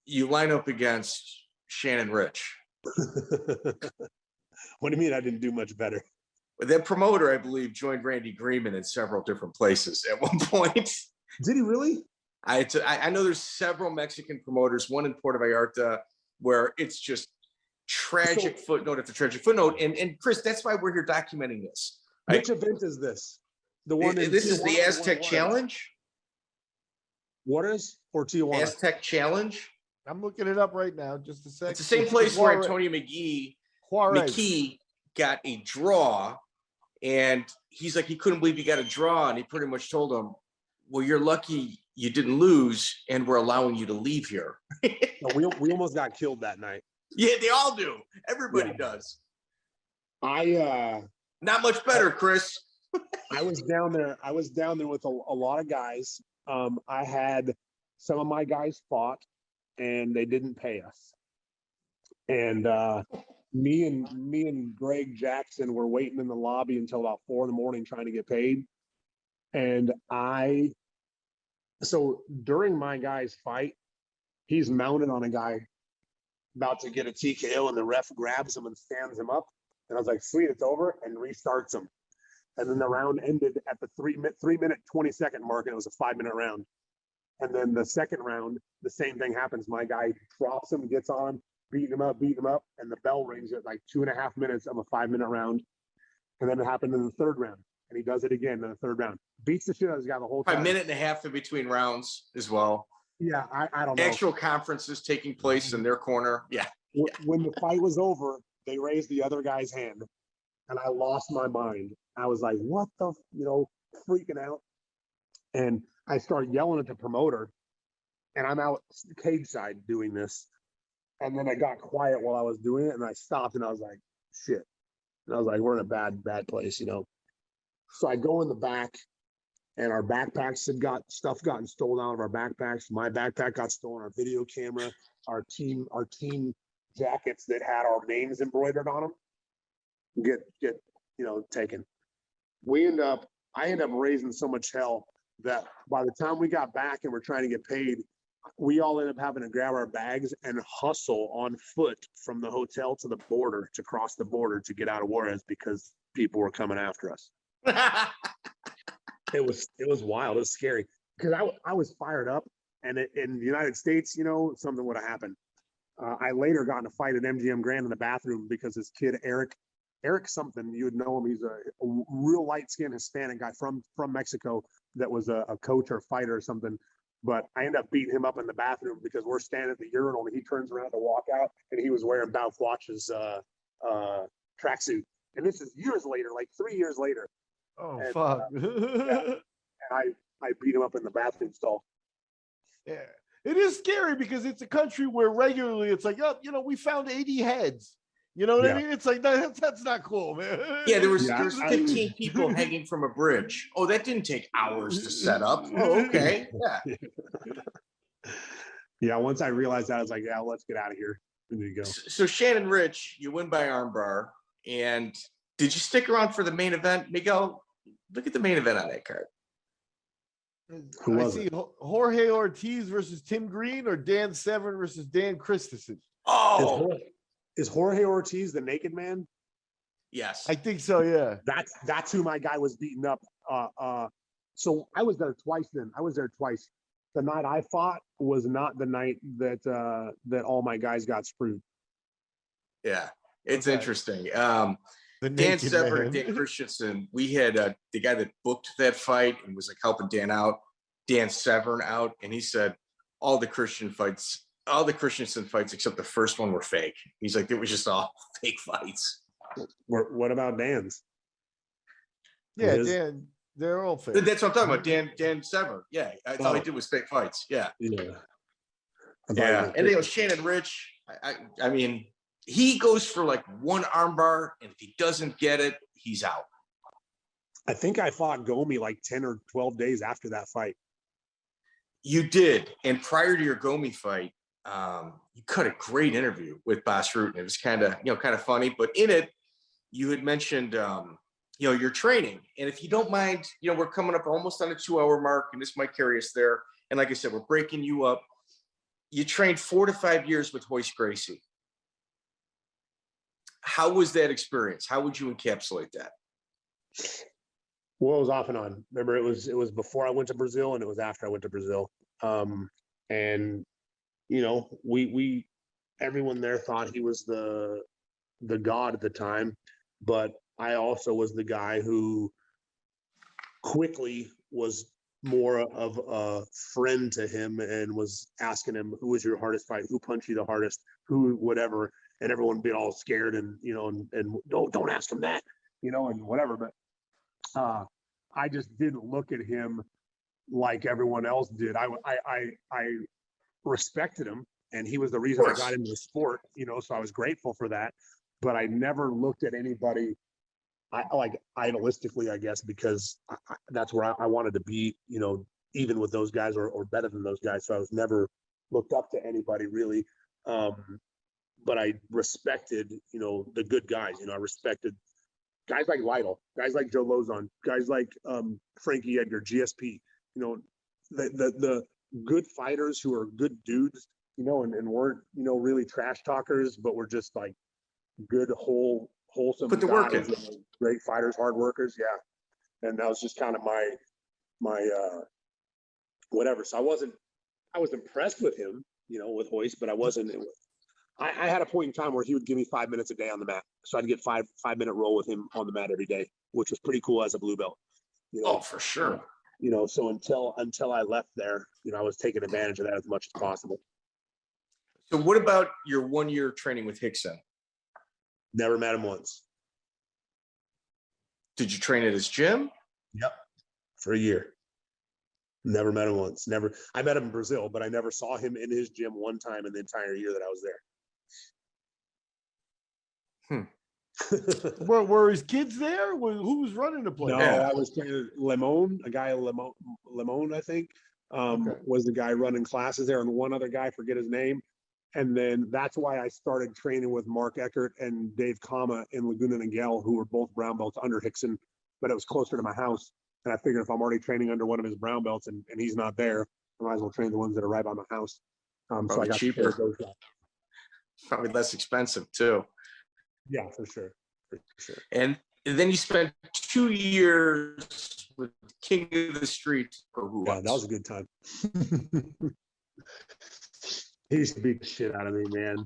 you line up against Shannon Rich. What do you mean I didn't do much better? That promoter, I believe, joined Randy Greenman in several different places at one point. Did he really? I know there's several Mexican promoters, one in Puerto Vallarta, where it's just tragic footnote after tragic footnote. And Chris, that's why we're here documenting this. Which event is this? The one this is the Aztec Challenge. Juarez or Tijuana? Aztec Challenge. I'm looking it up right now. Just a second. It's the same place where Antonio McKee got a draw, and he's like, he couldn't believe he got a draw, and he pretty much told him, well, you're lucky you didn't lose, and we're allowing you to leave here. we almost got killed that night. Yeah, they all do. Everybody does. Not much better, Chris. I was down there. With a lot of guys. I had some of my guys fought, and they didn't pay us. And me and Greg Jackson were waiting in the lobby until about 4 a.m. trying to get paid. And so during my guy's fight, he's mounted on a guy about to get a TKO, and the ref grabs him and stands him up. And I was like, sweet, it's over, and restarts him. And then the round ended at the 3-minute 20-second mark, and it was a 5-minute round. And then the second round, the same thing happens. My guy drops him, gets on him, beating him up, and the bell rings at like 2.5 minutes of a 5-minute round. And then it happened in the third round, and he does it again in the third round. Beats the shit out of this guy the whole time. 1.5 minutes in between rounds as well. Yeah, I don't know. Actual conferences taking place in their corner. Yeah. When the fight was over, they raised the other guy's hand, and I lost my mind. I was like, what the, freaking out. And I started yelling at the promoter, and I'm out cage side doing this. And then I got quiet while I was doing it, and I stopped, and I was like, shit. And I was like, we're in a bad place, So I go in the back, and our backpacks had gotten stolen out of our backpacks. My backpack got stolen, our video camera, our team jackets that had our names embroidered on them get taken. I end up raising so much hell that by the time we got back and we're trying to get paid, we all ended up having to grab our bags and hustle on foot from the hotel to the border to cross the border to get out of Juarez because people were coming after us. It was wild. It was scary because I was fired up, and in the United States, something would have happened. I later got in a fight at MGM Grand in the bathroom because this kid Eric something, you would know him. He's a real light-skinned Hispanic guy from Mexico that was a coach or fighter or something. But I ended up beating him up in the bathroom because we're standing at the urinal and he turns around to walk out, and he was wearing Bow Watch's tracksuit. And this is years later, like 3 years later. Oh, and, fuck. And I beat him up in the bathroom stall. Yeah. It is scary because it's a country where regularly it's like, oh, we found 80 heads. You know what I mean? It's like, that's not cool, man. Yeah, there was 15 people hanging from a bridge. Oh, that didn't take hours to set up. Oh, okay. Yeah. Yeah, once I realized that, I was like, yeah, let's get out of here. There you go. So Shannon Rich, you win by armbar. And did you stick around for the main event? Miguel, look at the main event on that card. I see Jorge Ortiz versus Tim Green or Dan Severn versus Dan Christensen. Oh, is Jorge Ortiz the naked man? Yes, I think so. Yeah, that's who my guy was beating up. So I was there twice. The night I fought was not the night that all my guys got screwed. Yeah, it's interesting. Dan Severn and Dan Christensen, we had the guy that booked that fight and was like helping Dan Severn out, and he said all the Christensen fights except the first one were fake. He's like, it was just all fake fights. What about Dan's? Yeah, Dan, they're all fake. That's what I'm talking about. Dan Severn. Yeah, all he did was fake fights. Yeah. Yeah. And it was Shannon Rich. I mean, he goes for like one armbar, and if he doesn't get it, he's out. I think I fought Gomi like 10 or 12 days after that fight. You did. And prior to your Gomi fight, you cut a great interview with Bas Rutten. It was kind of funny, but in it, you had mentioned, your training. And if you don't mind, we're coming up almost on a 2-hour mark, and this might carry us there. And like I said, we're breaking you up. You trained 4 to 5 years with Royce Gracie. How was that experience? How would you encapsulate that? Well, it was off and on. Remember, it was before I went to Brazil and it was after I went to Brazil. And we everyone there thought he was the god at the time, but I also was the guy who quickly was more of a friend to him and was asking him, who was your hardest fight? Who punched you the hardest? Who, whatever. And everyone would be all scared and don't ask him that, and whatever. But I just didn't look at him like everyone else did. I respected him, and he was the reason I got into the sport, so I was grateful for that. But I never looked at anybody idealistically, I guess, because that's where I wanted to be, even with those guys or better than those guys. So I was never looked up to anybody really. But I respected, the good guys. I respected guys like Lytle, guys like Joe Lozon, guys like Frankie Edgar, GSP, the good fighters who are good dudes, and weren't, really trash talkers, but were just like good, wholesome put the guys, work in. Great fighters, hard workers. Yeah. And that was just kind of my whatever. So I was impressed with him, with Royce, but I wasn't. I had a point in time where he would give me 5 minutes a day on the mat. So I'd get 5-minute roll with him on the mat every day, which was pretty cool as a blue belt. Oh, for sure. So until I left there, I was taking advantage of that as much as possible. So what about your 1 year training with Rickson? Never met him once. Did you train at his gym? Yep. For a year. Never met him once. Never. I met him in Brazil, but I never saw him in his gym one time in the entire year that I was there. Were his kids there? Who was running the place? No, I was training Laimon, a guy Laimon, I think, was the guy running classes there, and one other guy, forget his name. And then that's why I started training with Mark Eckert and Dave Kama in Laguna Niguel, who were both brown belts under Rickson, but it was closer to my house. And I figured if I'm already training under one of his brown belts and he's not there, I might as well train the ones that are right by my house. So I got cheaper. those guys. Probably less expensive too. Yeah, for sure. And then you spent 2 years with King of the Street for Ruas. Yeah, that was a good time. He used to beat the shit out of me, man.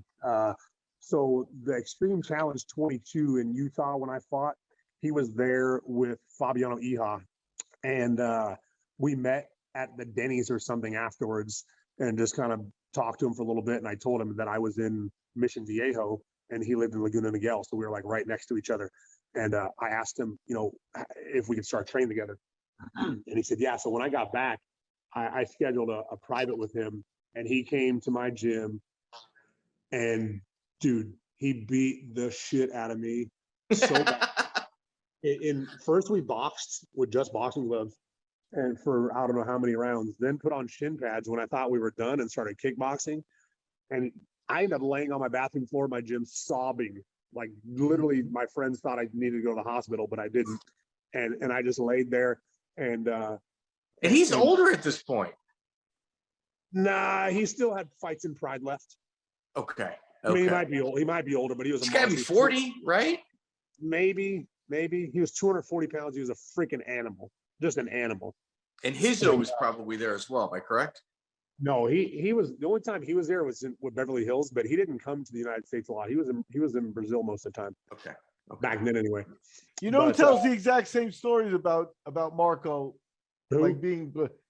So the Extreme Challenge 22 in Utah when I fought, he was there with Fabiano Iha. And we met at the Denny's or something afterwards and just kind of talked to him for a little bit. And I told him that I was in Mission Viejo and he lived in Laguna Niguel. So we were like right next to each other. And I asked him, if we could start training together. And he said, yeah. So when I got back, I scheduled a private with him and he came to my gym and dude, he beat the shit out of me so bad. First we boxed with just boxing gloves and for I don't know how many rounds, then put on shin pads when I thought we were done and started kickboxing. And I ended up laying on my bathroom floor of my gym sobbing. Like literally my friends thought I needed to go to the hospital, but I didn't. And I just laid there and he's older at this point. Nah, he still had fights in Pride left. Okay. I mean, he might be older, but he was He's gotta be 40, right? Maybe. He was 240 pounds. He was a freaking animal, just an animal. And Hizzo was probably there as well, am I correct? No, he was the only time he was there was with Beverly Hills, but he didn't come to the United States a lot. He was in Brazil most of the time. Okay. Back then, anyway. Who tells the exact same stories about Marco, Who? like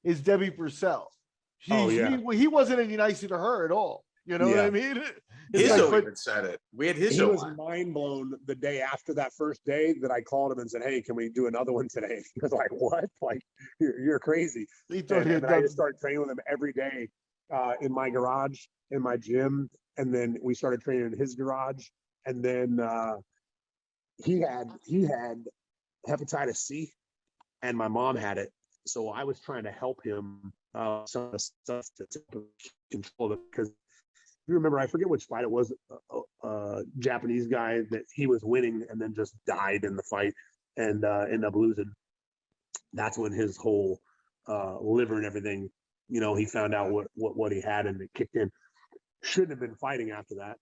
is Debbie Purcell. He wasn't any nicer to her at all. You know what I mean? Hizzo even said it. We had Hizzo. He was mind blown the day after that first day that I called him and said, "Hey, can we do another one today?" He was like, "What? Like you're crazy." And I just started training with him every day in my garage, in my gym, and then we started training in his garage. And then he had hepatitis C, and my mom had it, so I was trying to help him some of the stuff to control it because. You remember, I forget which fight it was, a Japanese guy that he was winning and then just died in the fight and ended up losing. That's when his whole liver and everything, he found out what he had and it kicked in. Shouldn't have been fighting after that,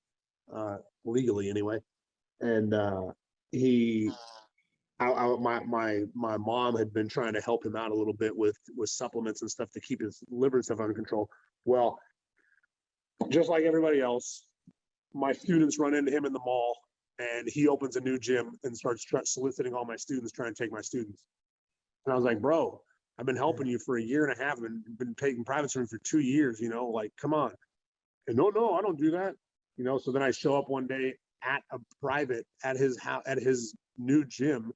legally anyway. And he my mom had been trying to help him out a little bit with supplements and stuff to keep his liver and stuff under control. Well, just like everybody else, my students run into him in the mall, and he opens a new gym and starts soliciting all my students, trying to take my students. And I was like, bro, I've been helping you for a year and a half, and been taking private training for 2 years, like, come on. And no, I don't do that. So then I show up one day at a private at his house, at his new gym,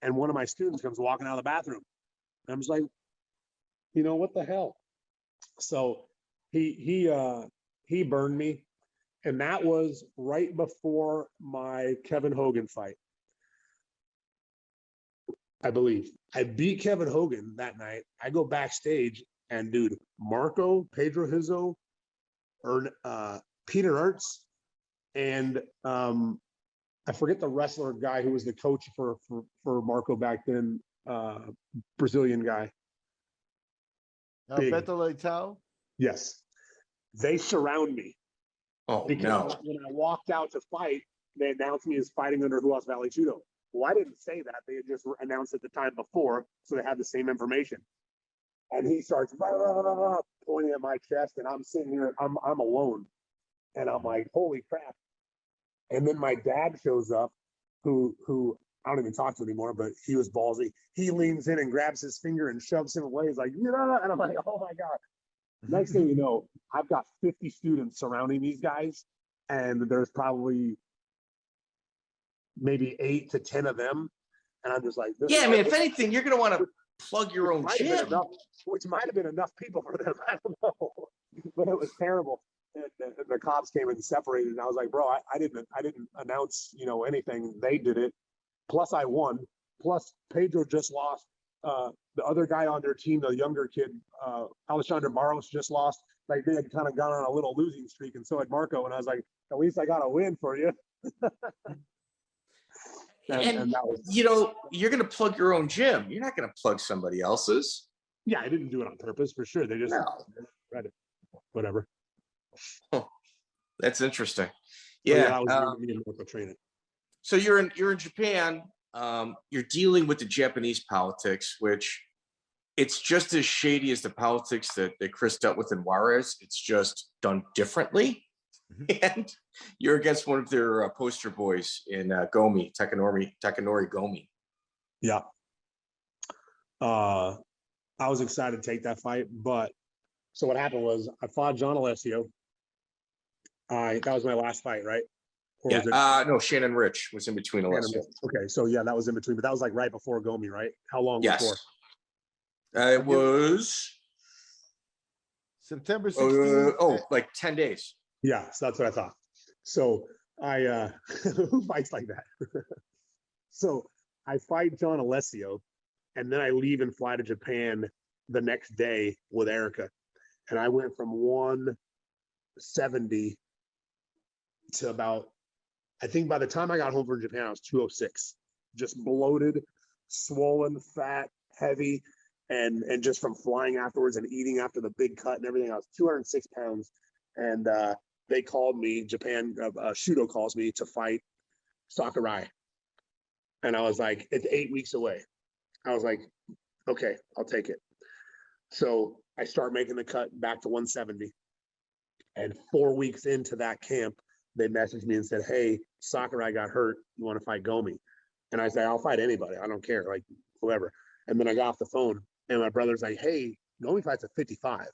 and one of my students comes walking out of the bathroom. And I'm just like, what the hell? So he burned me. And that was right before my Kevin Hogan fight, I believe. I beat Kevin Hogan that night. I go backstage, and dude, Pedro Hizzo, Peter Ertz, and I forget the wrestler guy who was the coach for Marco back then, Brazilian guy. Beto Leitão? Yes. They surround me. Oh, because no. when I walked out to fight, they announced me as fighting under Ruas Valley Judo. Well, I didn't say that. They had just announced it the time before, so they had the same information. And he starts pointing at my chest, and I'm sitting here, I'm alone. And I'm like, holy crap. And then my dad shows up, who I don't even talk to anymore, but he was ballsy. He leans in and grabs his finger and shoves him away. He's like, and I'm like, oh my God. Next thing you know, I've got 50 students surrounding these guys, and there's probably maybe 8 to 10 of them. And I'm just like, if anything, you're going to want to plug your own gym. Which might have been enough people for them. I don't know. But it was terrible. And the cops came and separated. And I was like, bro, I didn't announce, anything. They did it. Plus I won. Plus Pedro just lost. The other guy on their team, the younger kid, Alexander Barros, just lost. Like, they had kind of gone on a little losing streak, and so had Marco. And I was like, at least I got a win for you. and that was, you're going to plug your own gym. You're not going to plug somebody else's. Yeah, I didn't do it on purpose, for sure. They just read it. Whatever. Oh, that's interesting. Yeah, that was me and Marco training. So you're in Japan. You're dealing with the Japanese politics, which it's just as shady as the politics that Chris dealt with in Juarez. It's just done differently. And you're against one of their poster boys in Gomi, Takanori Gomi. Yeah. I was excited to take that fight, but so what happened was I fought John Alessio. That was my last fight, right? No, Shannon Rich was in between Alessio. Okay, so yeah, that was in between, but that was like right before Gomi, right? How long before? It was September 16th. Like 10 days. Yeah, so that's what I thought. So I who fights like that? So I fight John Alessio, and then I leave and fly to Japan the next day with Erica. And I went from 170 to about, I think by the time I got home from Japan, I was 206, just bloated, swollen, fat, heavy, and just from flying afterwards and eating after the big cut and everything. I was 206 pounds. And they called me, Japan, Shudo calls me to fight Sakurai. And I was like, it's 8 weeks away. I was like, okay, I'll take it. So I start making the cut back to 170. And 4 weeks into that camp, they messaged me and said, hey, Sakurai got hurt. You want to fight Gomi? And I said, I'll fight anybody. I don't care, like whoever. And then I got off the phone, and my brother's like, hey, Gomi fights at 55. And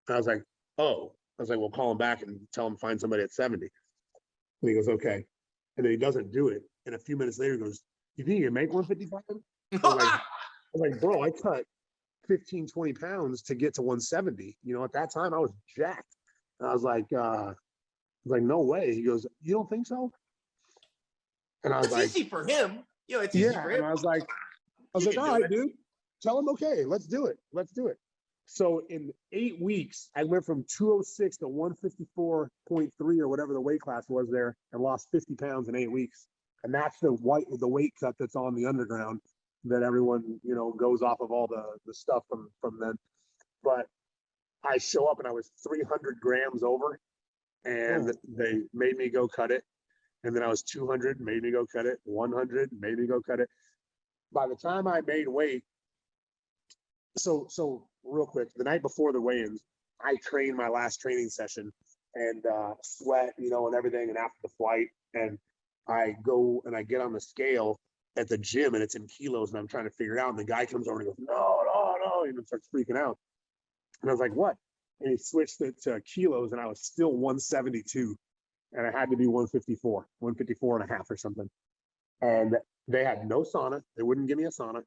I was like, oh. I was like, well, call him back and tell him to find somebody at 70. And he goes, okay. And then he doesn't do it. And a few minutes later, he goes, you think you can make 155? I was like, bro, I cut 15, 20 pounds to get to 170. At that time I was jacked. And I was like, no way. He goes, you don't think so? And I was like, easy for him. It's easy for him. And I was like, all right, dude, tell him, okay, let's do it. So in 8 weeks, I went from 206 to 154.3 or whatever the weight class was there, and lost 50 pounds in 8 weeks. And that's the weight cut that's on the underground that everyone, goes off of all the stuff from then. But I show up and I was 300 grams over, and they made me go cut it. And then I was 200, made me go cut it. 100, made me go cut it. by the time I made weight, so real quick, the night before the weigh-ins, I trained my last training session and sweat, you know, and everything. And after the flight, and I go and I get on the scale at the gym, and it's in kilos, and I'm trying to figure it out. And the guy comes over and goes, no, and starts freaking out. And I was like, what? And he switched it to kilos, and I was still 172, and I had to be 154 and a half or something. And they had no sauna. They wouldn't give me a sauna.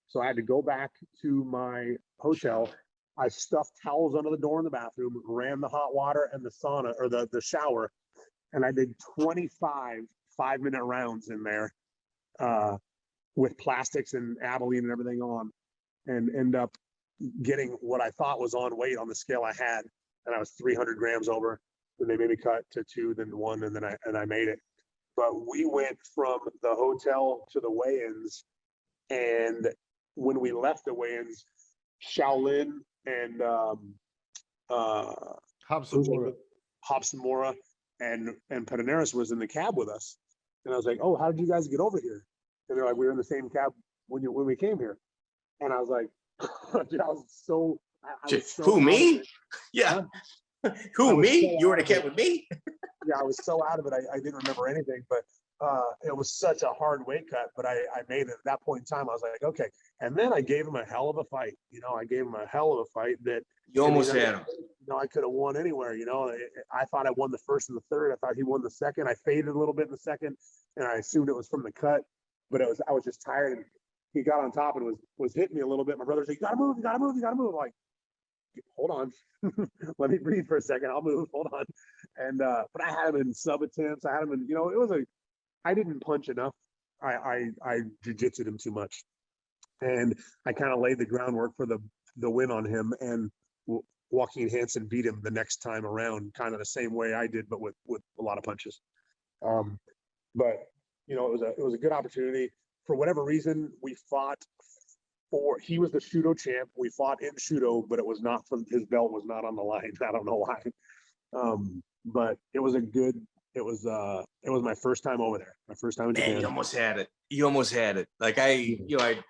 So I had to go back to my hotel. I stuffed towels under the door in the bathroom, ran the hot water and the sauna, or the shower, and I did 25 5-minute rounds in there with plastics and Abilene and everything on, and end up getting what I thought was on weight on the scale I had, and I was 300 grams over. Then they made me cut to 2, then 1, and then I made it. But we went from the hotel to the weigh-ins, and when we left the weigh-ins, Shaolin and Hobson Mora and Pederneiras was in the cab with us. And I was like, oh, how did you guys get over here? And they're like, we were in the same cab when we came here. And I was like, dude, I was so who, me? Yeah. Who, me? You were in a cab with me? Yeah, I was so out of it. I didn't remember anything, but it was such a hard weight cut, but I made it at that point in time. I was like, okay. And then I gave him a hell of a fight. You know, I gave him a hell of a fight that you almost had him. You know, I could have won anywhere. You know, I thought I won the first and the third. I thought he won the second. I faded a little bit in the second, and I assumed it was from the cut, but I was just tired. And he got on top and was hitting me a little bit. My brother said, "You gotta move, you gotta move, you gotta move." I'm like, hold on, let me breathe for a second. I'll move. Hold on. And but I had him in sub attempts. I had him in, you know, I didn't punch enough. I jiu-jitsu'd him too much, and I kind of laid the groundwork for the win on him. And Joaquin Hansen beat him the next time around, kind of the same way I did, but with a lot of punches. But you know, it was a good opportunity. For whatever reason, we fought. He was the Shudo champ. We fought in Shudo, but it was not his belt was not on the line. I don't know why. But it was it was my first time over there. My first time in Japan. Man, you almost had it. Like I'd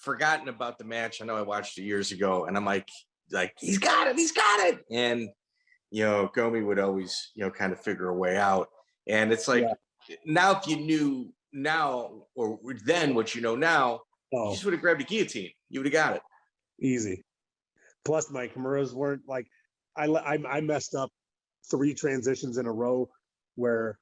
forgotten about the match. I know I watched it years ago, and I'm like he's got it. And you know, Gomi would always, you know, kind of figure a way out. And it's like, now if you knew now or then what you know now, you just would have grabbed a guillotine. You would have got it. Easy. Plus my Kimuras weren't like, I messed up 3 transitions in a row where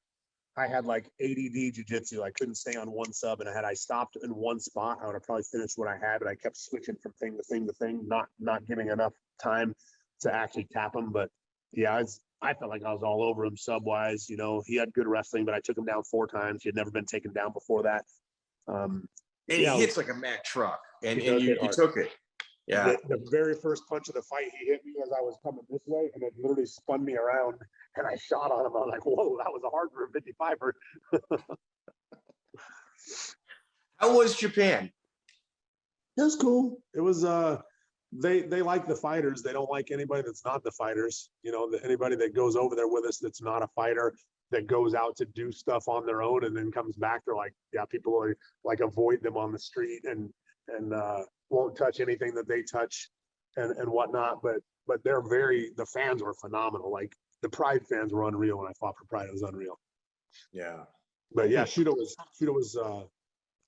I had like ADD jiu-jitsu. I couldn't stay on one sub, and I stopped in one spot, I would have probably finished what I had, but I kept switching from thing to thing to thing, not giving enough time to actually tap him. But yeah, I felt like I was all over him sub-wise. You know, he had good wrestling, but I took him down 4 times. He had never been taken down before that. And he hits like a Mack truck, and you took it. Yeah. The very first punch of the fight, he hit me as I was coming this way, and it literally spun me around, and I shot on him. I was like, whoa, that was a hard for a 55er. How was Japan? It was cool. It was they like the fighters. They don't like anybody that's not the fighters. You know, anybody that goes over there with us that's not a fighter, that goes out to do stuff on their own and then comes back. They're like, yeah, people are like avoid them on the street and won't touch anything that they touch and whatnot. But the fans were phenomenal. Like the Pride fans were unreal when I fought for Pride. It was unreal. Yeah. But yeah, Shudo was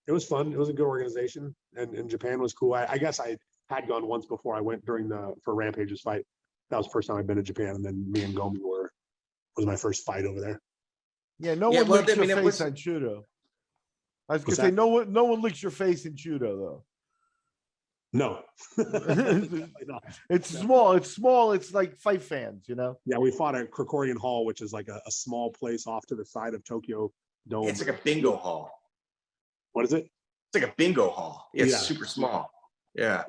it was fun. It was a good organization, and Japan was cool. I guess I had gone once before. I went for Rampage's fight. That was the first time I'd been to Japan, and then me and Gomi was my first fight over there. Yeah, no one licks your face on Shudo. I was gonna say no one licks your face in Shudo though. No. It's small. It's like fight fans, you know? Yeah, we fought at Krikorian Hall, which is like a small place off to the side of Tokyo Dome. It's like a bingo hall. What is it? It's like a bingo hall. It's super small. Yeah.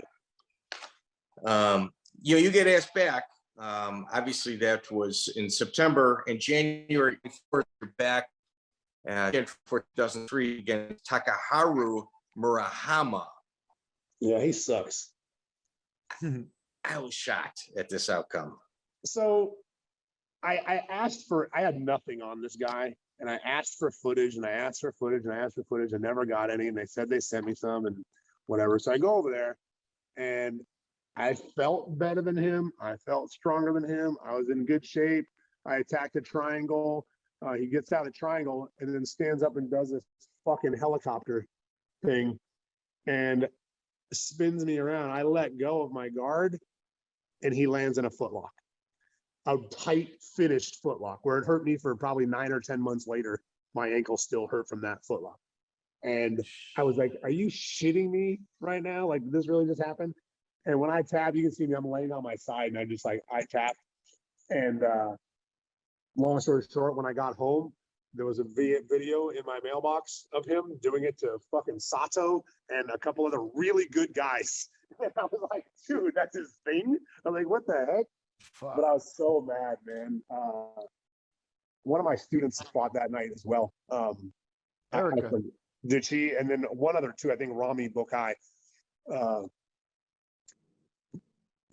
You get asked back. Obviously that was in September. In January 4th, you're back again for 2003 against Takaharu Murahama. Yeah, he sucks. I was shocked at this outcome. So I asked I had nothing on this guy. And I asked for footage and I asked for footage and I asked for footage. I never got any. And they said they sent me some and whatever. So I go over there and I felt better than him. I felt stronger than him. I was in good shape. I attacked a triangle. He gets out of the triangle and then stands up and does this fucking helicopter thing and spins me around. I let go of my guard and he lands in a footlock, a tight finished footlock where it hurt me for probably 9 or 10 months later. My ankle still hurt from that footlock. And I was like, are you shitting me right now? Like, this really just happened? And when I tap, you can see me, I'm laying on my side and I tap. And long story short, when I got home, there was a video in my mailbox of him doing it to fucking Sato and a couple other really good guys. And I was like, dude, that's his thing? I'm like, what the heck? Fuck. But I was so mad, man. One of my students fought that night as well. Erica. Did she? And then one other two, I think Rami Bokai.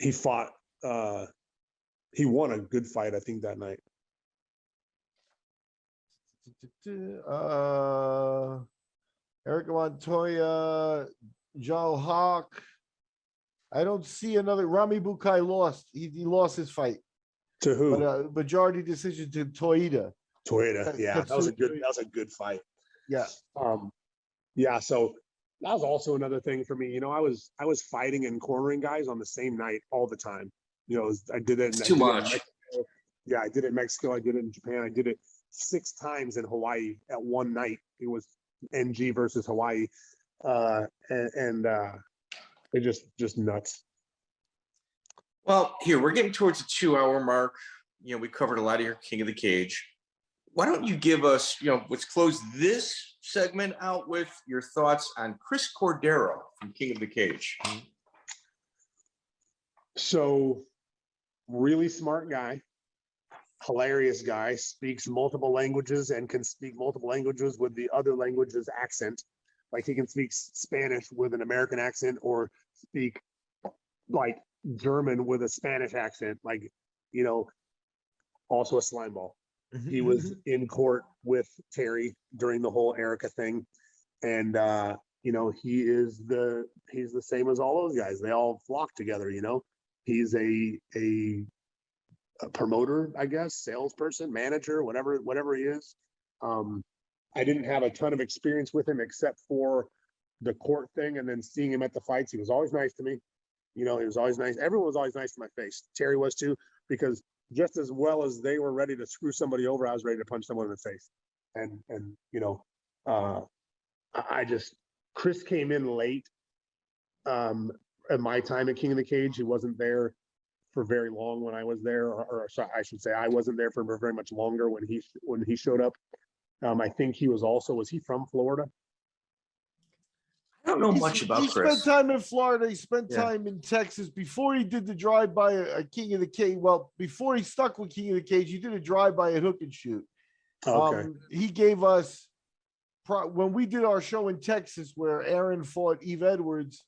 He fought, he won a good fight, I think, that night. Erica Montoya, Joe Hawk. I don't see another. Rami Bukai lost. He lost his fight. To who? But majority decision to Toida. Toida, yeah, that was a good fight. Yeah. Yeah. So that was also another thing for me. You know, I was fighting and cornering guys on the same night all the time. You know, I did it. Too much. Yeah, I did it in Mexico. I did it in Japan. I did it 6 times in Hawaii at one night. It was NG versus Hawaii, and it just nuts. Well, here we're getting towards the 2-hour mark. You know, we covered a lot of your King of the Cage. Why don't you give us, you know, let's close this segment out with your thoughts on Chris Cordeiro from King of the Cage. So, really smart guy, hilarious guy, speaks multiple languages and can speak multiple languages with the other language's accent. Like he can speak Spanish with an American accent or speak like German with a Spanish accent, like, you know, also a slime ball. He was in court with Terry during the whole Erica thing. And, you know, he's the same as all those guys. They all flock together, you know. He's a promoter, I guess, salesperson, manager, whatever he is. I didn't have a ton of experience with him except for the court thing and then seeing him at the fights. He was always nice to me. You know, he was always nice. Everyone was always nice to my face. Terry was too, because just as well as they were ready to screw somebody over, I was ready to punch someone in the face. And you know, Chris came in late at my time at King of the Cage. He wasn't there for very long when I was there, or I should say I wasn't there for very much longer when he showed up. I think was he from Florida? I don't know much about Chris. He spent time in Florida. He spent time in Texas before he did the drive-by at King of the Cage. Well, before he stuck with King of the Cage, he did a drive-by at Hook and Shoot. Okay. He gave us, when we did our show in Texas where Aaron fought Eve Edwards,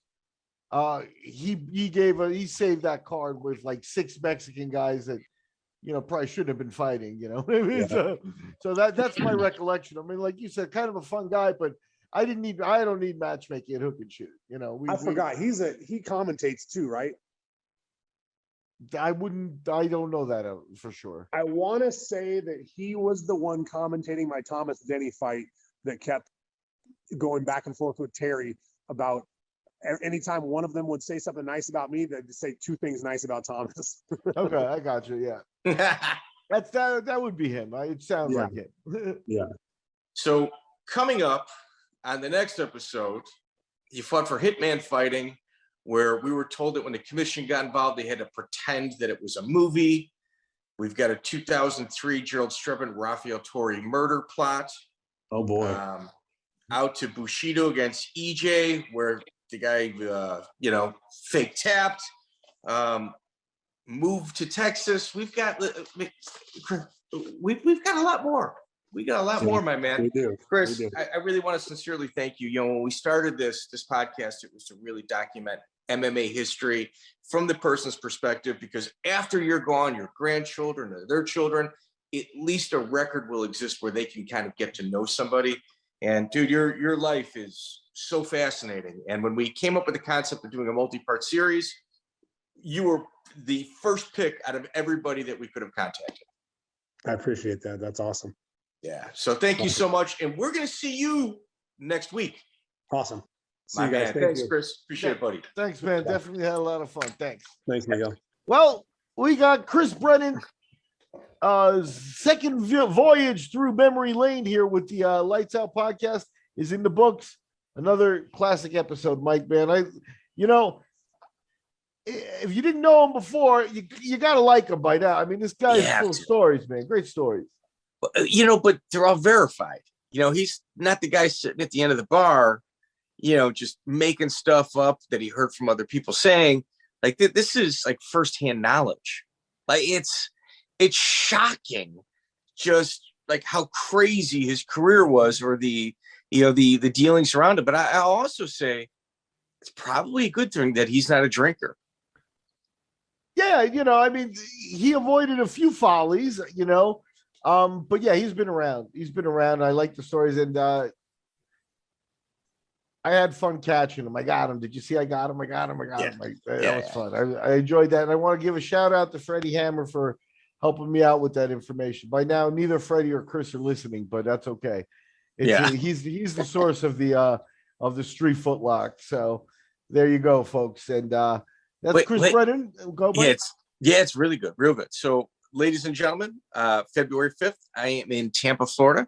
he saved that card with like 6 Mexican guys that, you know, probably shouldn't have been fighting, you know. So that's my recollection. I mean, like you said, kind of a fun guy, but I don't need matchmaking at Hook and Shoot. You know, I forgot he commentates too, right? I don't know that for sure. I want to say that he was the one commentating my Thomas Denny fight that kept going back and forth with Terry about anytime one of them would say something nice about me, they'd say 2 things nice about Thomas. Okay, I got you. Yeah. That would be him. It sounds like it. Yeah. So coming up on the next episode, you fought for Hitman Fighting, where we were told that when the commission got involved, they had to pretend that it was a movie. We've got a 2003 Gerald Strevin, Rafael Torre murder plot. Oh boy. Out to Bushido against EJ, where the guy, fake tapped. Moved to Texas. We've got a lot more. We got a lot more, my man. We do. Chris, We do. I really want to sincerely thank you. You know, when we started this podcast, it was to really document MMA history from the person's perspective, because after you're gone, your grandchildren or their children, at least a record will exist where they can kind of get to know somebody. And dude, your life is so fascinating. And when we came up with the concept of doing a multi-part series, you were the first pick out of everybody that we could have contacted. I appreciate that. That's awesome. Yeah. So thank you so much. And we're going to see you next week. Awesome. See My you guys. man. Thanks, Chris. Appreciate it, buddy. Thanks, man. Definitely had a lot of fun. Thanks. Thanks, Miguel. Well, we got Chris Brennan, second voyage through memory lane here with the Lights Out podcast is in the books. Another classic episode, Mike, man. If you didn't know him before, you got to like him by now. I mean, this guy is full of stories, man. Great stories. But they're all verified. He's not the guy sitting at the end of the bar, just making stuff up that he heard from other people saying. Like, this is like firsthand knowledge. Like, it's shocking just like how crazy his career was, or the dealings around it. But I'll also say it's probably a good thing that he's not a drinker. Yeah, I mean, he avoided a few follies, but yeah, he's been around. I like the stories, and I had fun catching him. I got him. Did you see? I got him. That was fun. I enjoyed that, and I want to give a shout out to Freddie Hammer for helping me out with that information. By now, neither Freddie or Chris are listening, but that's okay. He's the source of the street footlock. So there you go, folks, and that's Chris Brennan. Go, Mike. It's really good, real good. So, ladies and gentlemen, February 5th, I am in Tampa, Florida.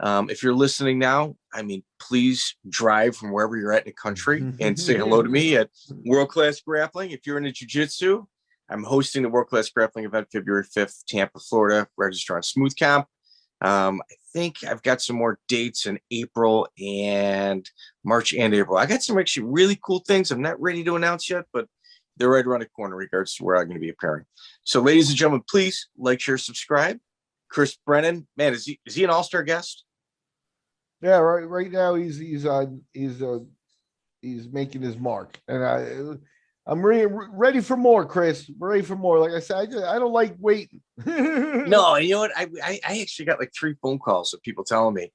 If you're listening now, I mean, please drive from wherever you're at in the country and say hello to me at World Class Grappling. If you're into jiu-jitsu, I'm hosting the World Class Grappling event February 5th, Tampa, Florida. Register on Smooth Comp. I think I've got some more dates in April and March and April. I got some actually really cool things I'm not ready to announce yet, but they're right around the corner in regards to where I'm going to be appearing. So, ladies and gentlemen, please like, share, subscribe. Chris Brennan, man, is he an all-star guest? Yeah, right now he's making his mark, and I'm ready for more, Chris. Ready for more. Like I said, I don't like waiting. No, you know what? I actually got like 3 phone calls of people telling me,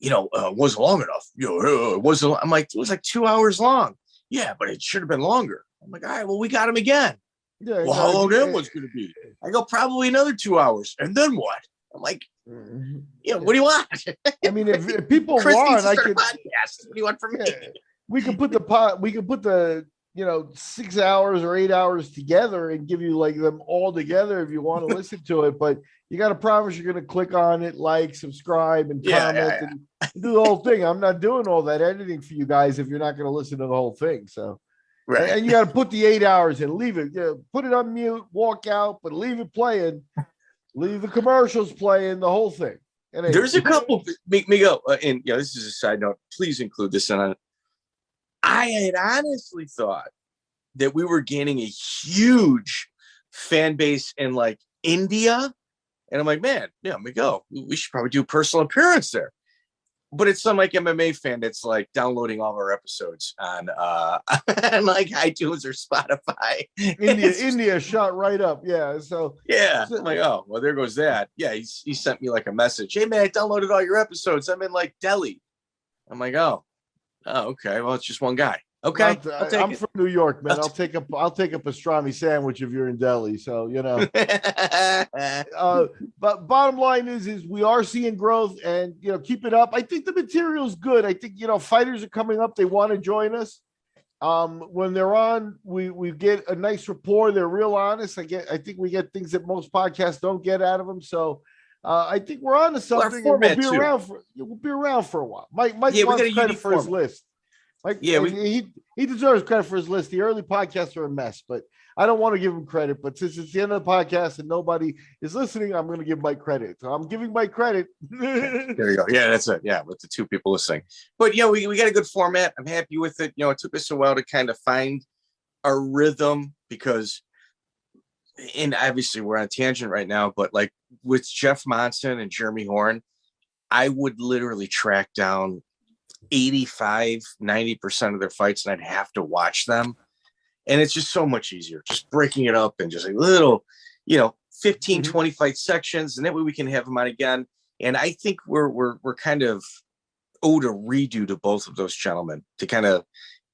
wasn't long enough. It wasn't. I'm like, it was like 2 hours long. Yeah, but it should have been longer. I'm like, all right, well, we got him again. Yeah. Well, how long that was going to be? I go, probably another 2 hours. And then what? I'm like, what do you want? I mean, if people Chris want, I could podcast. What do you want from me? We could put the 6 hours or 8 hours together and give you like them all together if you want to listen to it. But you got to promise you're going to click on it, like, subscribe, and comment and do the whole thing. I'm not doing all that editing for you guys if you're not going to listen to the whole thing. So, right. And you got to put the 8 hours in, leave it, put it on mute, walk out, but leave it playing, leave the commercials playing, the whole thing. And there's a couple, Miguel, and this is a side note. Please include this in. I had honestly thought that we were gaining a huge fan base in like India. And I'm like, man, Miguel, we should probably do a personal appearance there. But it's some like MMA fan that's like downloading all of our episodes on like iTunes or Spotify. India shot right up. Yeah. So I'm like, oh, well, there goes that. Yeah, he sent me like a message. Hey man, I downloaded all your episodes. I'm in like Delhi. I'm like, oh, okay. Well, it's just one guy. Okay, I'm from New York, man. I'll take a pastrami sandwich if you're in Delhi. So but bottom line is we are seeing growth, and keep it up. I think the material's good. I think fighters are coming up. They want to join us. When they're on, we get a nice rapport. They're real honest. I think we get things that most podcasts don't get out of them. So I think we're on to something. We'll be around for a while. Mike wants credit for his list. Like, he deserves credit for his list. The early podcasts are a mess, but I don't want to give him credit. But since it's the end of the podcast and nobody is listening, I'm going to give Mike credit. So I'm giving Mike credit. There you go. Yeah, that's it. Yeah, with the 2 people listening. But we got a good format. I'm happy with it. It took us a while to kind of find a rhythm and obviously we're on a tangent right now, but like with Jeff Monson and Jeremy Horn, I would literally track down 85-90% of their fights, and I'd have to watch them, and it's just so much easier just breaking it up and just like little 15, 20 fight sections, and that way we can have them on again. And I think we're kind of owed a redo to both of those gentlemen to kind of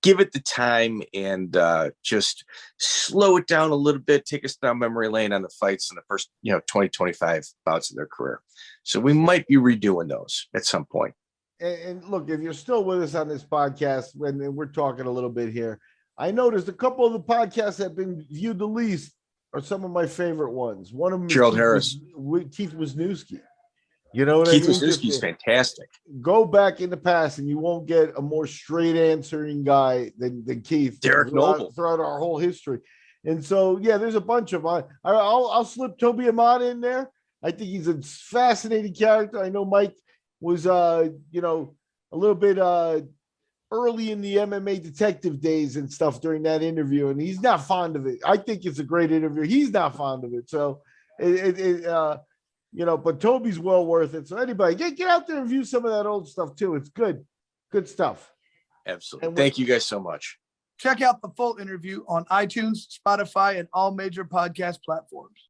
give it the time and just slow it down a little bit, take us down memory lane on the fights in the first, 20, 25 bouts of their career. So we might be redoing those at some point. And look, if you're still with us on this podcast, when we're talking a little bit here, I noticed a couple of the podcasts that have been viewed the least are some of my favorite ones. One of them Gerald Harris, Keith Wisniewski. You know what Keith I mean? Wisniewski's fantastic. Go back in the past, and you won't get a more straight answering guy than Keith. Derek Noble throughout our whole history. And so, yeah, there's a bunch of them. I'll slip Toby Amata in there. I think he's a fascinating character. I know Mike was, a little bit early in the MMA detective days and stuff during that interview, and he's not fond of it. I think it's a great interview. He's not fond of it. So, but Toby's well worth it. So anybody, get out there and view some of that old stuff too. It's good stuff. Absolutely. Thank you guys so much. Check out the full interview on iTunes, Spotify, and all major podcast platforms.